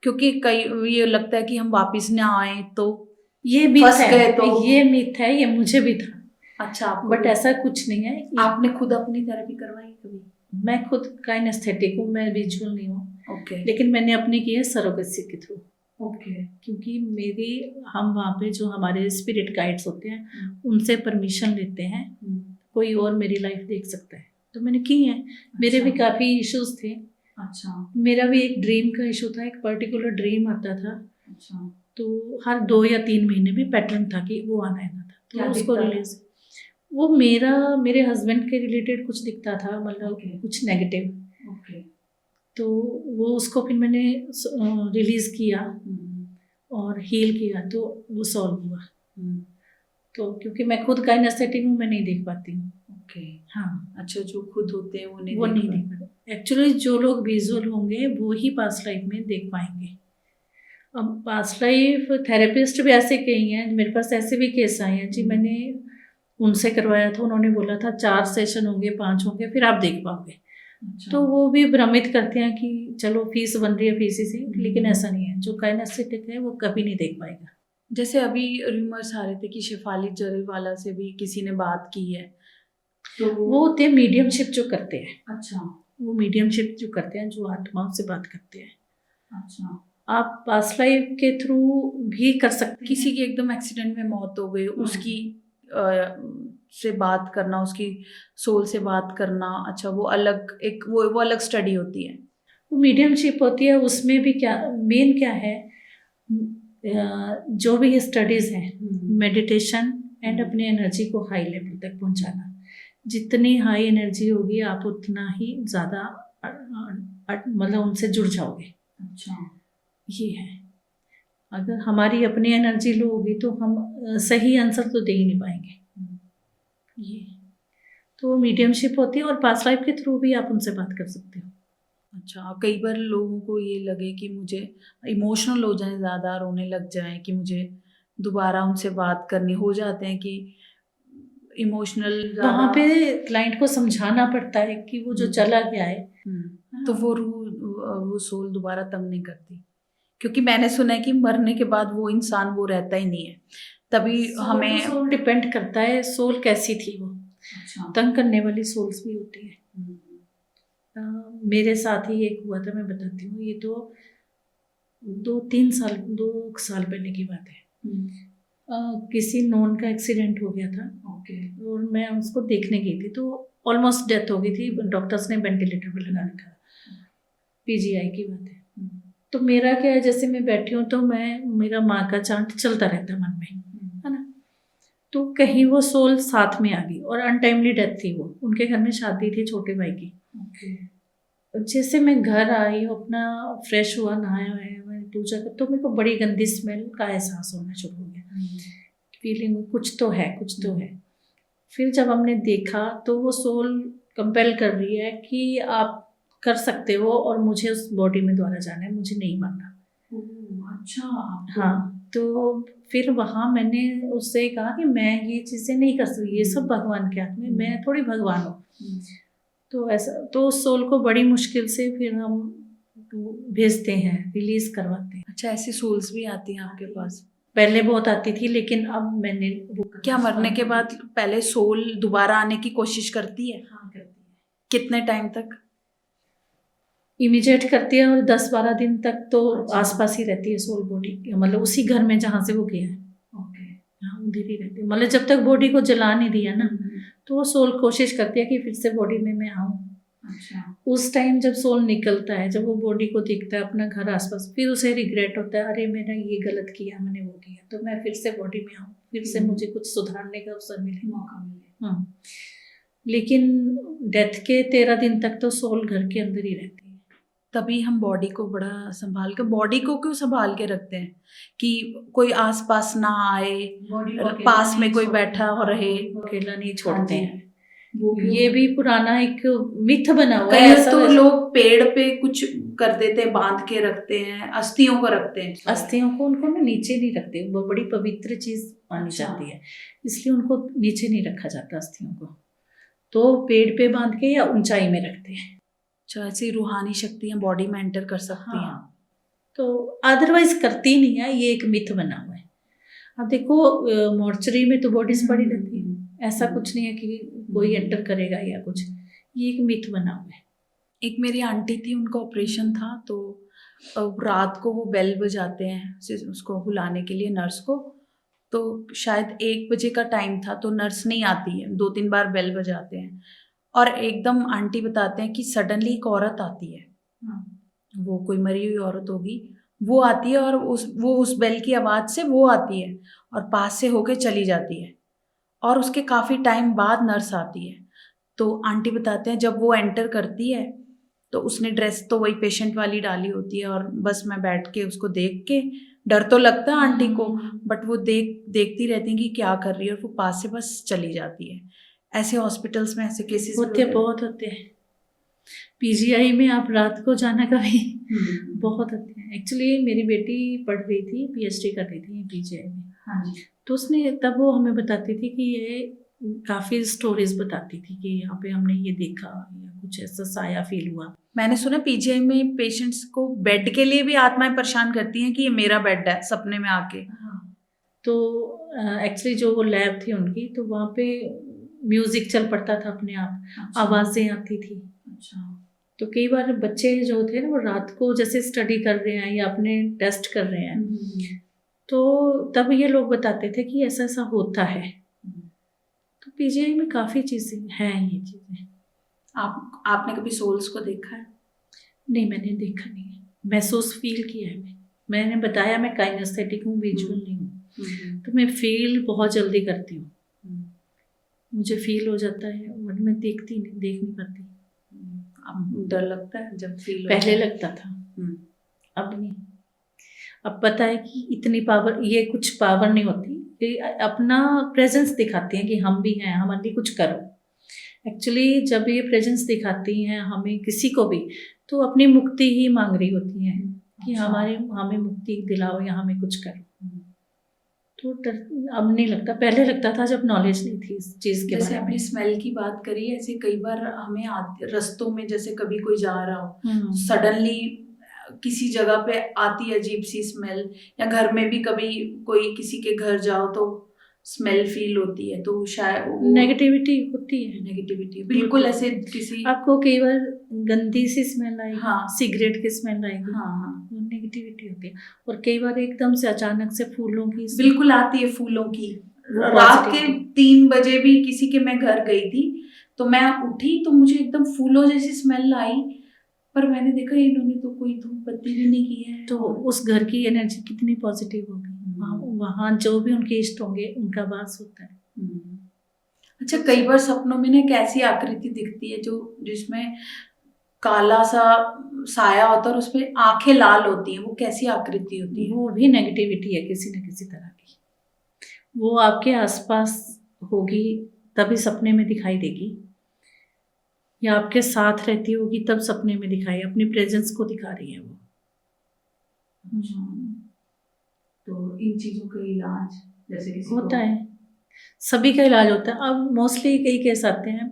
क्योंकि कई ये लगता है कि हम वापस ना आए तो ये मिथ फंस है, गए तो। ये मिथ है, ये मुझे भी था। अच्छा, बट ऐसा कुछ नहीं है। आपने खुद अपनी थेरेपी करवाई कभी? मैं खुद काइनेस्थेटिक हूँ, मैं विजुअल नहीं हूँ। ओके। लेकिन मैंने अपनी की है सरोगेसी के थ्रू। ओके। क्योंकि हम वहाँ पे जो हमारे स्पिरिट गाइड्स होते हैं उनसे परमिशन लेते हैं, कोई और मेरी लाइफ देख सकता है, तो मैंने की है। मेरे भी काफ़ी इश्यूज थे। अच्छा। मेरा भी एक ड्रीम का इशू था, एक पर्टिकुलर ड्रीम आता था। अच्छा। तो हर 2 या 3 महीने में पैटर्न था कि वो आना था, तो क्या उसको दिखता रिलीज, वो मेरे हस्बैंड के रिलेटेड कुछ दिखता था, मतलब कुछ नेगेटिव। ओके। तो वो उसको फिर मैंने रिलीज किया और हील किया, तो वो सॉल्व हुआ। तो क्योंकि मैं खुद काइनेस्थेटिक हूँ, मैं नहीं देख पाती हूँ। ओके। हाँ। अच्छा, जो खुद होते हैं वो नहीं देख पाते। एक्चुअली जो लोग विजुअल होंगे वो ही पास्ट लाइफ में देख पाएंगे। अब पास्ट लाइफ थेरेपिस्ट भी ऐसे कई हैं, मेरे पास ऐसे भी केस आए हैं जी, मैंने उनसे करवाया था, उन्होंने बोला था 4 सेशन होंगे, 5 होंगे, फिर आप देख पाओगे। अच्छा। तो वो भी भ्रमित करते हैं कि चलो फीस बन रही है, फीस ही से, लेकिन ऐसा नहीं है। जो काइनेस्थेटिक है वो कभी नहीं देख पाएगा। जैसे अभी रूमर्स आ रहे थे कि शेफाली जरीवाला से भी किसी ने बात की है, तो वो होते हैं मीडियमशिप जो करते हैं। अच्छा। वो मीडियमशिप जो करते हैं, जो आत्माओं से बात करते हैं। अच्छा। आप पास्ट लाइफ के थ्रू भी कर सकते हैं। किसी की एकदम एक्सीडेंट में मौत हो गई, उसकी से बात करना, उसकी सोल से बात करना, अच्छा वो अलग एक वो अलग स्टडी होती है। वो मीडियमशिप होती है। उसमें भी क्या मेन क्या है, जो भी स्टडीज़ हैं, मेडिटेशन एंड अपनी एनर्जी को हाई लेवल तक पहुंचाना। जितनी हाई एनर्जी होगी आप उतना ही ज़्यादा मतलब उनसे जुड़ जाओगे। अच्छा, ये है। अगर हमारी अपनी एनर्जी लो होगी तो हम सही आंसर तो दे ही नहीं पाएंगे। ये तो मीडियमशिप होती है, और पास्ट लाइफ के थ्रू भी आप उनसे बात कर सकते हो। अच्छा, कई बार लोगों को ये लगे कि मुझे इमोशनल हो जाए, ज़्यादा रोने लग जाएँ कि मुझे दोबारा उनसे बात करनी, हो जाते हैं कि इमोशनल वहाँ ज़्यादा। पे क्लाइंट को समझाना पड़ता है कि वो जो चला गया है, तो वो वो सोल दोबारा तंग नहीं करती, क्योंकि मैंने सुना है कि मरने के बाद वो इंसान वो रहता ही नहीं है, तभी हमें। सोल डिपेंड करता है सोल कैसी थी वो। अच्छा। तंग करने वाली सोल्स भी होती है। मेरे साथ ही एक हुआ था, मैं बताती हूँ। ये तो 2 साल पहले की बात है। किसी नॉन का एक्सीडेंट हो गया था। ओके। और मैं उसको देखने गई थी, तो ऑलमोस्ट डेथ हो गई थी। डॉक्टर्स ने वेंटिलेटर पर लगा रखा, पीजीआई की बात है। तो मेरा क्या है, जैसे मैं बैठी हूँ तो मेरा माँ का चांट चलता रहता मन में, है ना। तो कहीं वो सोल साथ में आ गई, और अनटाइमली डेथ थी वो। उनके घर में शादी थी छोटे भाई की। जैसे मैं घर आई, अपना फ्रेश हुआ, नहाया है, मैंने पूजा कर, तो मेरे को बड़ी गंदी स्मेल का एहसास होना शुरू हो गया। फीलिंग कुछ तो है, कुछ तो है। फिर जब हमने देखा तो वो सोल कंपेल कर रही है कि आप कर सकते हो और मुझे उस बॉडी में दोबारा जाना है, मुझे नहीं मानना। अच्छा। हाँ, तो फिर वहाँ मैंने उससे कहा कि मैं ये चीज़ें नहीं कर सकती, ये सब भगवान के हाथ में, मैं थोड़ी भगवान हूँ। तो ऐसा, तो उस सोल को बड़ी मुश्किल से फिर हम भेजते हैं, रिलीज करवाते हैं। अच्छा, ऐसी सोल्स भी आती हैं आपके पास? पहले बहुत आती थी, लेकिन अब मैंने क्या मरने के बाद पहले सोल दोबारा आने की कोशिश करती है? हाँ, करती है। कितने टाइम तक? इमिजिएट करती है, और 10-12 दिन तक तो अच्छा। आसपास ही रहती है सोल बॉडी, मतलब उसी घर में जहाँ से वो गया है। ओके। हाँ, उधर ही रहती है, मतलब जब तक बॉडी को जला नहीं दिया ना, तो वो सोल कोशिश करती है कि फिर से बॉडी में मैं आऊँ। अच्छा। उस टाइम जब सोल निकलता है, जब वो बॉडी को दिखता है अपना घर आसपास, फिर उसे रिग्रेट होता है, अरे मैंने ये गलत किया, मैंने वो किया, तो मैं फिर से बॉडी में आऊँ, फिर से मुझे कुछ सुधारने का अवसर मिले, मौका मिले। लेकिन डेथ के 13 दिन तक तो सोल घर के अंदर ही रहती है। तभी हम बॉडी को बड़ा संभाल के, बॉडी को क्यों संभाल के रखते हैं कि कोई आसपास ना आए, पास में कोई बैठा हो रहे, अकेला नहीं छोड़ते हैं। वो ये भी पुराना एक मिथ बना हुआ है। कई ऐसा तो लोग पेड़ पे कुछ कर देते हैं, बांध के रखते हैं, अस्थियों को रखते हैं। अस्थियों को उनको ना नीचे नहीं रखते, वो बड़ी पवित्र चीज मानी जाती है, इसलिए उनको नीचे नहीं रखा जाता अस्थियों को, तो पेड़ पे बांध के या ऊंचाई में रखते हैं। अच्छा, ऐसी रूहानी शक्तियां बॉडी में एंटर कर सकती हैं। तो अदरवाइज करती नहीं है, ये एक मिथ बना हुआ है। अब देखो, मॉर्चरी में तो बॉडीज पड़ी रहती है, ऐसा कुछ नहीं है कि कोई एंटर करेगा या कुछ, ये एक मिथ बना हुआ है। एक मेरी आंटी थी, उनका ऑपरेशन था, तो रात को वो बेल बजाते हैं उसको बुलाने के लिए, नर्स को। तो शायद 1 बजे का टाइम था, तो नर्स नहीं आती है, 2-3 बार बेल बजाते हैं, और एकदम आंटी बताते हैं कि सडनली एक औरत आती है, वो कोई मरी हुई औरत होगी, वो आती है, और वो उस बेल की आवाज़ से वो आती है और पास से होके चली जाती है, और उसके काफ़ी टाइम बाद नर्स आती है। तो आंटी बताते हैं जब वो एंटर करती है तो उसने ड्रेस तो वही पेशेंट वाली डाली होती है, और बस मैं बैठ के उसको देख के, डर तो लगता है आंटी को, बट वो देखती रहती हैं कि क्या कर रही है, और वो पास से बस चली जाती है। ऐसे हॉस्पिटल्स में ऐसे केसेस होते बहुत होते हैं। पीजीआई में आप रात को जाना कभी बहुत होते हैं। एक्चुअली मेरी बेटी पढ़ रही थी, पीएचडी कर रही थी पीजीआई में। हाँ जी। तो उसने तब वो हमें बताती थी कि ये काफ़ी स्टोरीज बताती थी कि यहाँ पे हमने ये देखा या कुछ ऐसा साया फील हुआ। मैंने सुना पीजीआई में पेशेंट्स को बेड के लिए भी आत्माएं परेशान करती हैं कि ये मेरा बेड है, सपने में आके। तो एक्चुअली जो वो लैब थी उनकी, तो वहाँ पे म्यूजिक चल पड़ता था अपने आप। अच्छा। आवाज़ें आती थी। अच्छा। तो कई बार बच्चे जो थे ना, वो रात को जैसे स्टडी कर रहे हैं या अपने टेस्ट कर रहे हैं, तो तब ये लोग बताते थे कि ऐसा ऐसा होता है। तो पीजीआई में काफ़ी चीज़ें हैं, ये चीज़ें। आपने कभी सोल्स को देखा है? नहीं, मैंने देखा नहीं है, महसूस फील किया है। मैंने बताया मैं काइनेस्थेटिक हूँ, विजुअल नहीं हूँ, तो मैं फील बहुत जल्दी करती हूँ, मुझे फील हो जाता है, बट मैं देख नहीं पाती। अब डर लगता है जब फील? पहले लगता था, अब नहीं। अब पता है कि इतनी पावर, ये कुछ पावर नहीं होती, ये अपना प्रेजेंस दिखाती हैं कि हम भी हैं, हमारे लिए कुछ करो। एक्चुअली जब ये प्रेजेंस दिखाती हैं हमें किसी को भी, तो अपनी मुक्ति ही मांग रही होती हैं कि अच्छा। हमें मुक्ति दिलाओ या हमें कुछ करो। तो अब नहीं लगता, पहले लगता था जब नॉलेज नहीं थी इस चीज़ के जैसे बारे में। आपने स्मेल की बात करी, ऐसे कई बार हमें रस्तों में जैसे कभी कोई जा रहा हो, सडनली किसी जगह पे आती है अजीब सी स्मेल, या घर में भी कभी कोई किसी के घर जाओ तो स्मेल फील होती है, तो शायद नेगेटिविटी होती है। नेगेटिविटी बिल्कुल ऐसे किसी आपको कई बार गंदी सी स्मेल आएगी, हाँ। सिगरेट की स्मेल आएगी, हाँ, वो नेगेटिविटी होती है। और कई बार एकदम से अचानक से फूलों की बिल्कुल आती है, फूलों की। वो रात के positivity। 3 बजे भी किसी के मैं घर गई थी, तो मैं उठी तो मुझे एकदम फूलों जैसी स्मेल आई, पर मैंने देखा इन्होंने तो कोई धूप बत्ती भी नहीं की है। तो उस घर की एनर्जी कितनी पॉजिटिव होगी, वहाँ जो भी उनके इष्ट होंगे उनका वास होता है। अच्छा, कई बार सपनों में ना एक ऐसी आकृति दिखती है जो जिसमें काला सा साया होता है और उसपे आंखें लाल होती हैं, वो कैसी आकृति होती है? वो भी नेगेटिविटी है किसी न किसी तरह की। वो आपके आसपास होगी तभी सपने में दिखाई देगी, या आपके साथ रहती होगी तब सपने में दिखाई, अपनी प्रेजेंस को दिखा रही है वो। तो इन चीजों का इलाज जैसे किसी होता है, सभी का इलाज होता है। अब मोस्टली कई केस आते हैं,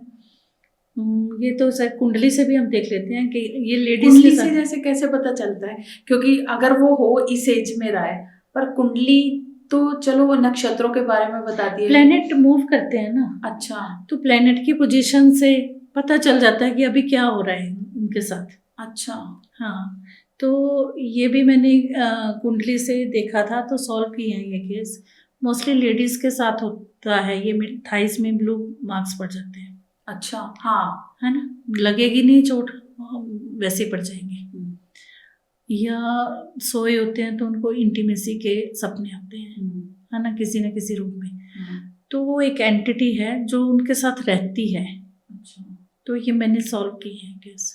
ये तो शायद कुंडली से भी हम देख लेते हैं कि ये लेडीज कुंडली के से साथ। जैसे कैसे पता चलता है? क्योंकि अगर वो हो इस एज में रहा है, पर कुंडली तो चलो वो नक्षत्रों के बारे में बताती है, प्लेनेट मूव करते हैं ना। अच्छा, तो प्लेनेट की पोजीशन से पता चल जाता है कि अभी क्या हो रहा है उनके साथ। अच्छा, हाँ, तो ये भी मैंने कुंडली से देखा था, तो सॉल्व किए हैं ये केस। मोस्टली लेडीज के साथ होता है ये, थाइस में ब्लू मार्क्स पड़ जाते हैं। अच्छा, हाँ, है ना, लगेगी नहीं चोट, वैसे पड़ जाएंगे। या सोए होते हैं तो उनको इंटीमेसी के सपने आते हैं, है ना, किसी न किसी रूप में। तो वो एक एंटिटी है जो उनके साथ रहती है। अच्छा, तो ये मैंने सॉल्व की है केस।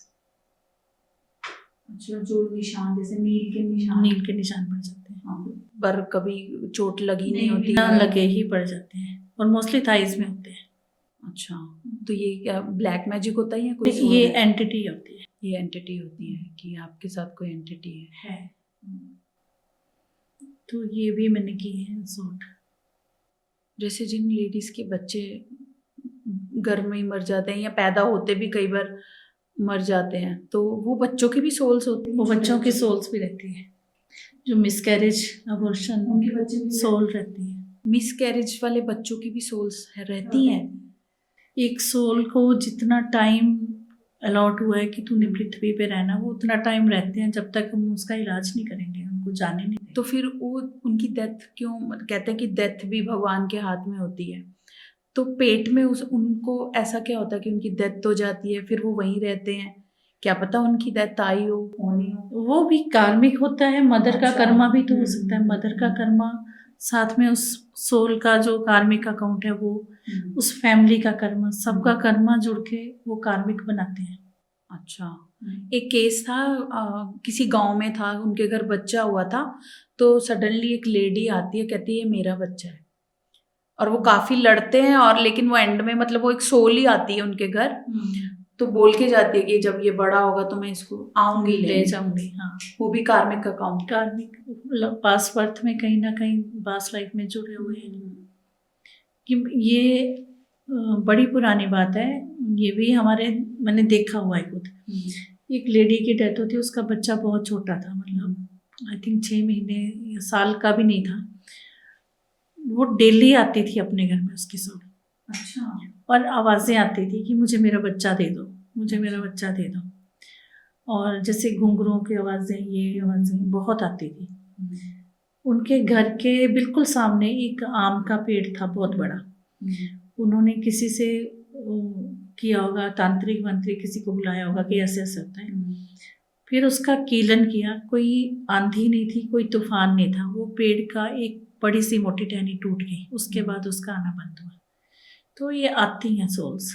अच्छा, जो निशान जैसे नील के निशान, नील के निशान पड़ जाते हैं, हाँ, पर कभी चोट लगी नहीं होती, ना लगे ही पड़ जाते हैं, और मोस्टली थाइज में होते हैं। अच्छा, तो ये क्या ब्लैक मैजिक होता है या कुछ और ये है? एंटिटी होती है। ये एंटिटी होती है कि आपके साथ कोई एंटिटी है। तो ये भी मैंने की है सॉर्ट। जैसे जिन लेडीज के बच्चे घर में ही मर जाते हैं या पैदा होते भी कई बार मर जाते हैं, तो वो बच्चों की भी सोल्स होती है? वो बच्चों की सोल्स भी रहती है, जो मिसकैरेज अबॉर्शन उनके बच्चे भी सोल रहती है। मिसकैरेज वाले बच्चों की भी सोल्स रहती हैं? एक सोल को जितना टाइम अलॉट हुआ है कि तूने पृथ्वी पे रहना, वो उतना टाइम रहते हैं जब तक हम उसका इलाज नहीं करेंगे, उनको जाने नहीं देंगे। तो फिर वो उनकी डेथ क्यों, कहते हैं कि डेथ भी भगवान के हाथ में होती है, तो पेट में उनको ऐसा क्या होता है कि उनकी डेथ हो जाती है, फिर वो वहीं रहते हैं? क्या पता उनकी डेथ आई हो, होनी हो। वो भी कार्मिक होता है, मदर का अच्छा। कर्मा भी तो हो सकता है। मदर का कर्मा साथ में उस सोल का जो कार्मिक अकाउंट है वो, उस फैमिली का कर्मा, सबका कर्मा जुड़ के वो कार्मिक बनाते हैं। अच्छा, एक केस था, किसी गांव में था, उनके घर बच्चा हुआ था, तो सडनली एक लेडी आती है, कहती है मेरा बच्चा है, और वो काफी लड़ते हैं, और लेकिन वो एंड में मतलब वो एक सोल ही आती है उनके घर, तो बोल के जाती है कि जब ये बड़ा होगा तो मैं इसको आऊंगी, ले जाऊंगी। हाँ, वो भी कार्मिक अकाउंट, कार्मिक पास बर्थ में कहीं ना कहीं पास लाइफ में जुड़े हुए हैं। कि ये बड़ी पुरानी बात है, ये भी हमारे मैंने देखा हुआ है खुद। एक लेडी की डेथ होती है, उसका बच्चा बहुत छोटा था, मतलब आई थिंक 6 महीने या साल का भी नहीं था। वो डेली आती थी अपने घर में उसकी सोल। अच्छा, और आवाज़ें आती थी कि मुझे मेरा बच्चा दे दो, मुझे मेरा बच्चा दे दो। और जैसे घुंघरुओं की आवाज़ें, ये आवाज़ें बहुत आती थी। उनके घर के बिल्कुल सामने एक आम का पेड़ था बहुत बड़ा। उन्होंने किसी से किया होगा, तांत्रिक मंत्रिक किसी को बुलाया होगा कि ऐसे ऐसे होता है। फिर उसका कीलन किया, कोई आंधी नहीं थी, कोई तूफान नहीं था, वो पेड़ का एक बड़ी सी मोटी टहनी टूट गई, उसके बाद उसका आना बंद हुआ। तो ये आती हैं सोल्स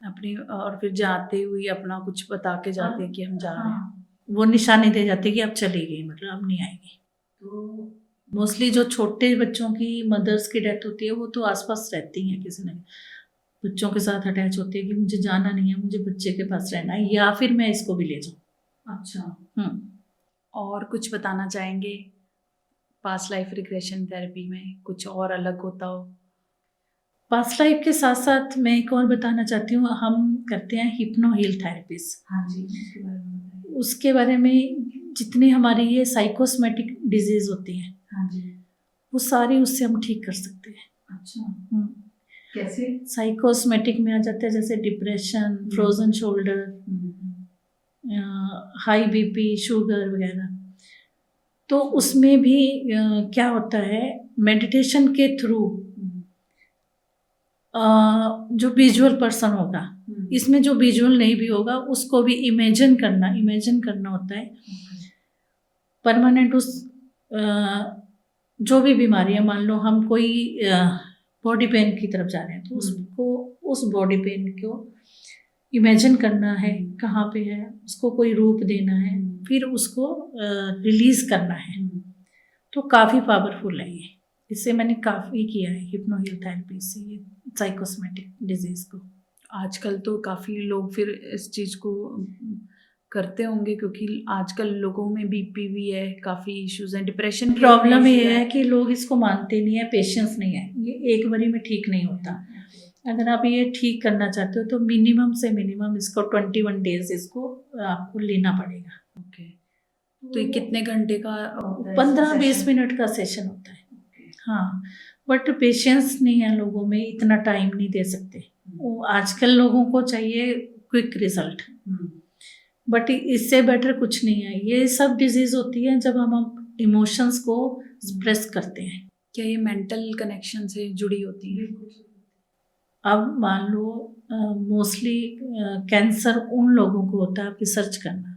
अपनी, और फिर जाते हुए अपना कुछ बता के जाते हैं कि हम जा रहे हैं। वो निशानी दे जाती है कि अब चली गई, मतलब अब नहीं आएगी। तो मोस्टली जो छोटे बच्चों की मदर्स की डेथ होती है वो तो आसपास रहती हैं किसी न, बच्चों के साथ अटैच होते हैं कि मुझे जाना नहीं है, मुझे बच्चे के पास रहना है, या फिर मैं इसको भी ले जाऊँ। अच्छा, और कुछ बताना चाहेंगे पास्ट लाइफ रिग्रेशन थेरेपी में कुछ और अलग होता हो? पास्ट लाइफ के साथ साथ मैं एक और बताना चाहती हूँ, हम करते हैं हिप्नो हील थेरेपीज। हाँ जी, उसके बारे में बताइए। उसके बारे में जितनी हमारी ये साइकोसोमेटिक डिजीज होती है, हाँ जी, वो सारी उससे हम ठीक कर सकते हैं। अच्छा, कैसे? साइकोसोमेटिक में आ जाते हैं जैसे depression, frozen shoulder, high BP, sugar वगैरह। तो उसमें भी क्या होता है, मेडिटेशन के थ्रू जो विजुअल पर्सन होगा, इसमें जो विजुअल नहीं भी होगा उसको भी इमेजिन करना होता है। परमानेंट उस जो भी बीमारी है, मान लो हम कोई बॉडी पेन की तरफ जा रहे हैं, तो उसको उस बॉडी पेन को इमेजिन करना है कहाँ पे है, उसको कोई रूप देना है, फिर उसको रिलीज करना है। तो काफ़ी पावरफुल है ये। इससे मैंने काफ़ी किया है हिप्नो हील थेरेपी से, ये साइकोसोमेटिक डिजीज़ को। आजकल तो काफ़ी लोग फिर इस चीज़ को करते होंगे, क्योंकि आजकल लोगों में बीपी भी है, काफ़ी इश्यूज हैं, डिप्रेशन। प्रॉब्लम ये है कि लोग इसको मानते नहीं है, पेशेंस नहीं है, ये एक बारी में ठीक नहीं होता। अगर आप ये ठीक करना चाहते हो तो मिनिमम से मिनिमम इसको 21 डेज इसको आपको लेना पड़ेगा। ओके, तो ये कितने घंटे का? 15-20 मिनट का सेशन होता है। हाँ, बट पेशेंस नहीं है लोगों में, इतना टाइम नहीं दे सकते वो। आजकल लोगों को चाहिए क्विक रिजल्ट, बट इससे बेटर कुछ नहीं है। ये सब डिजीज होती है जब हम इमोशंस को एक्सप्रेस करते हैं। क्या ये मेंटल कनेक्शन से जुड़ी होती है? अब मान लो मोस्टली कैंसर उन लोगों को होता है, आप रिसर्च करना,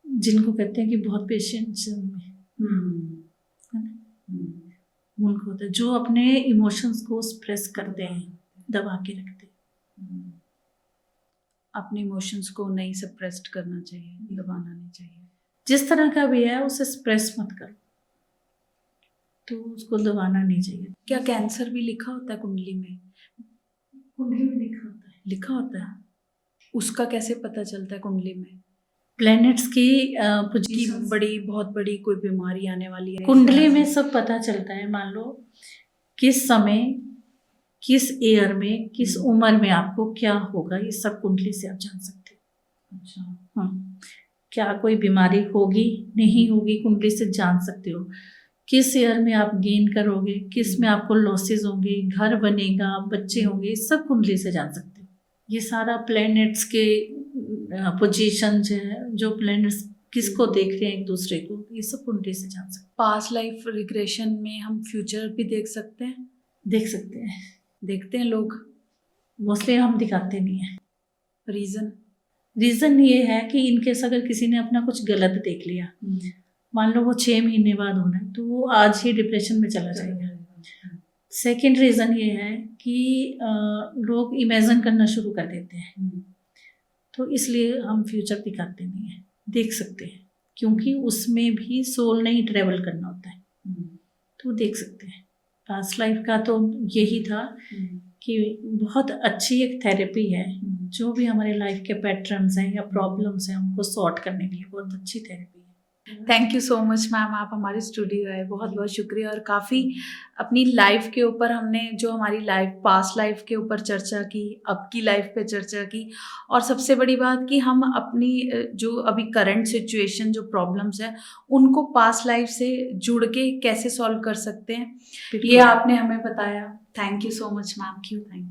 जिनको कहते हैं कि बहुत पेशेंस है उनमें, है ना, उनको होता है जो अपने इमोशंस को एक्सप्रेस करते हैं, दबा के रखते हैं। अपने इमोशंस को नहीं सप्रेस्ड करना चाहिए, दबाना नहीं चाहिए। जिस तरह का भी है उसे एक्सप्रेस मत करो, तो उसको दबाना नहीं चाहिए। क्या कैंसर भी लिखा होता है कुंडली में? कुंडली में लिखा होता है। लिखा होता है, उसका कैसे पता चलता है कुंडली में? प्लैनेट्स की बहुत बड़ी कोई बीमारी आने वाली है, कुंडली में सब पता चलता है। मान लो किस समय, किस ईयर में, किस उम्र में आपको क्या होगा, ये सब कुंडली से आप जान सकते हो। अच्छा, क्या कोई बीमारी होगी नहीं होगी, कुंडली से जान सकते हो। किस ईयर में आप गेन करोगे, किस में आपको लॉसेस होंगे, घर बनेगा, बच्चे होंगे, सब कुंडली से जान सकते हो। ये सारा प्लैनेट्स के पोजीशन है, जो प्लैनेट्स किसको देख रहे हैं एक दूसरे को, ये सब कुंडली से जान सकते हैं। पास्ट लाइफ रिग्रेशन में हम फ्यूचर भी देख सकते हैं? देख सकते हैं। देखते हैं लोग? मोस्टली हम दिखाते नहीं है। रीज़न ये है कि इनकेस अगर किसी ने अपना कुछ गलत देख लिया, मान लो वो 6 महीने बाद होना है, तो वो आज ही डिप्रेशन में चला जाएगा। सेकेंड रीज़न ये है कि लोग इमेजिन करना शुरू कर देते हैं, तो इसलिए हम फ्यूचर दिखाते नहीं हैं। देख सकते हैं, क्योंकि उसमें भी सोल ने ही ट्रेवल करना होता है, तो देख सकते हैं। पास्ट लाइफ का तो यही था कि बहुत अच्छी एक थेरेपी है, जो भी हमारे लाइफ के पैटर्न्स हैं या प्रॉब्लम्स हैं उनको सॉर्ट करने के लिए बहुत अच्छी थेरेपी है। Thank you so much ma'am, आप हमारे स्टूडियो आए, बहुत बहुत शुक्रिया। और काफ़ी अपनी लाइफ के ऊपर हमने, जो हमारी लाइफ पास्ट लाइफ के ऊपर चर्चा की, अब की लाइफ पे चर्चा की, और सबसे बड़ी बात कि हम अपनी जो अभी करंट सिचुएशन, जो प्रॉब्लम्स है, उनको पास्ट लाइफ से जुड़ के कैसे सॉल्व कर सकते हैं, ये आपने हमें बताया। Thank you so much ma'am. Thank you.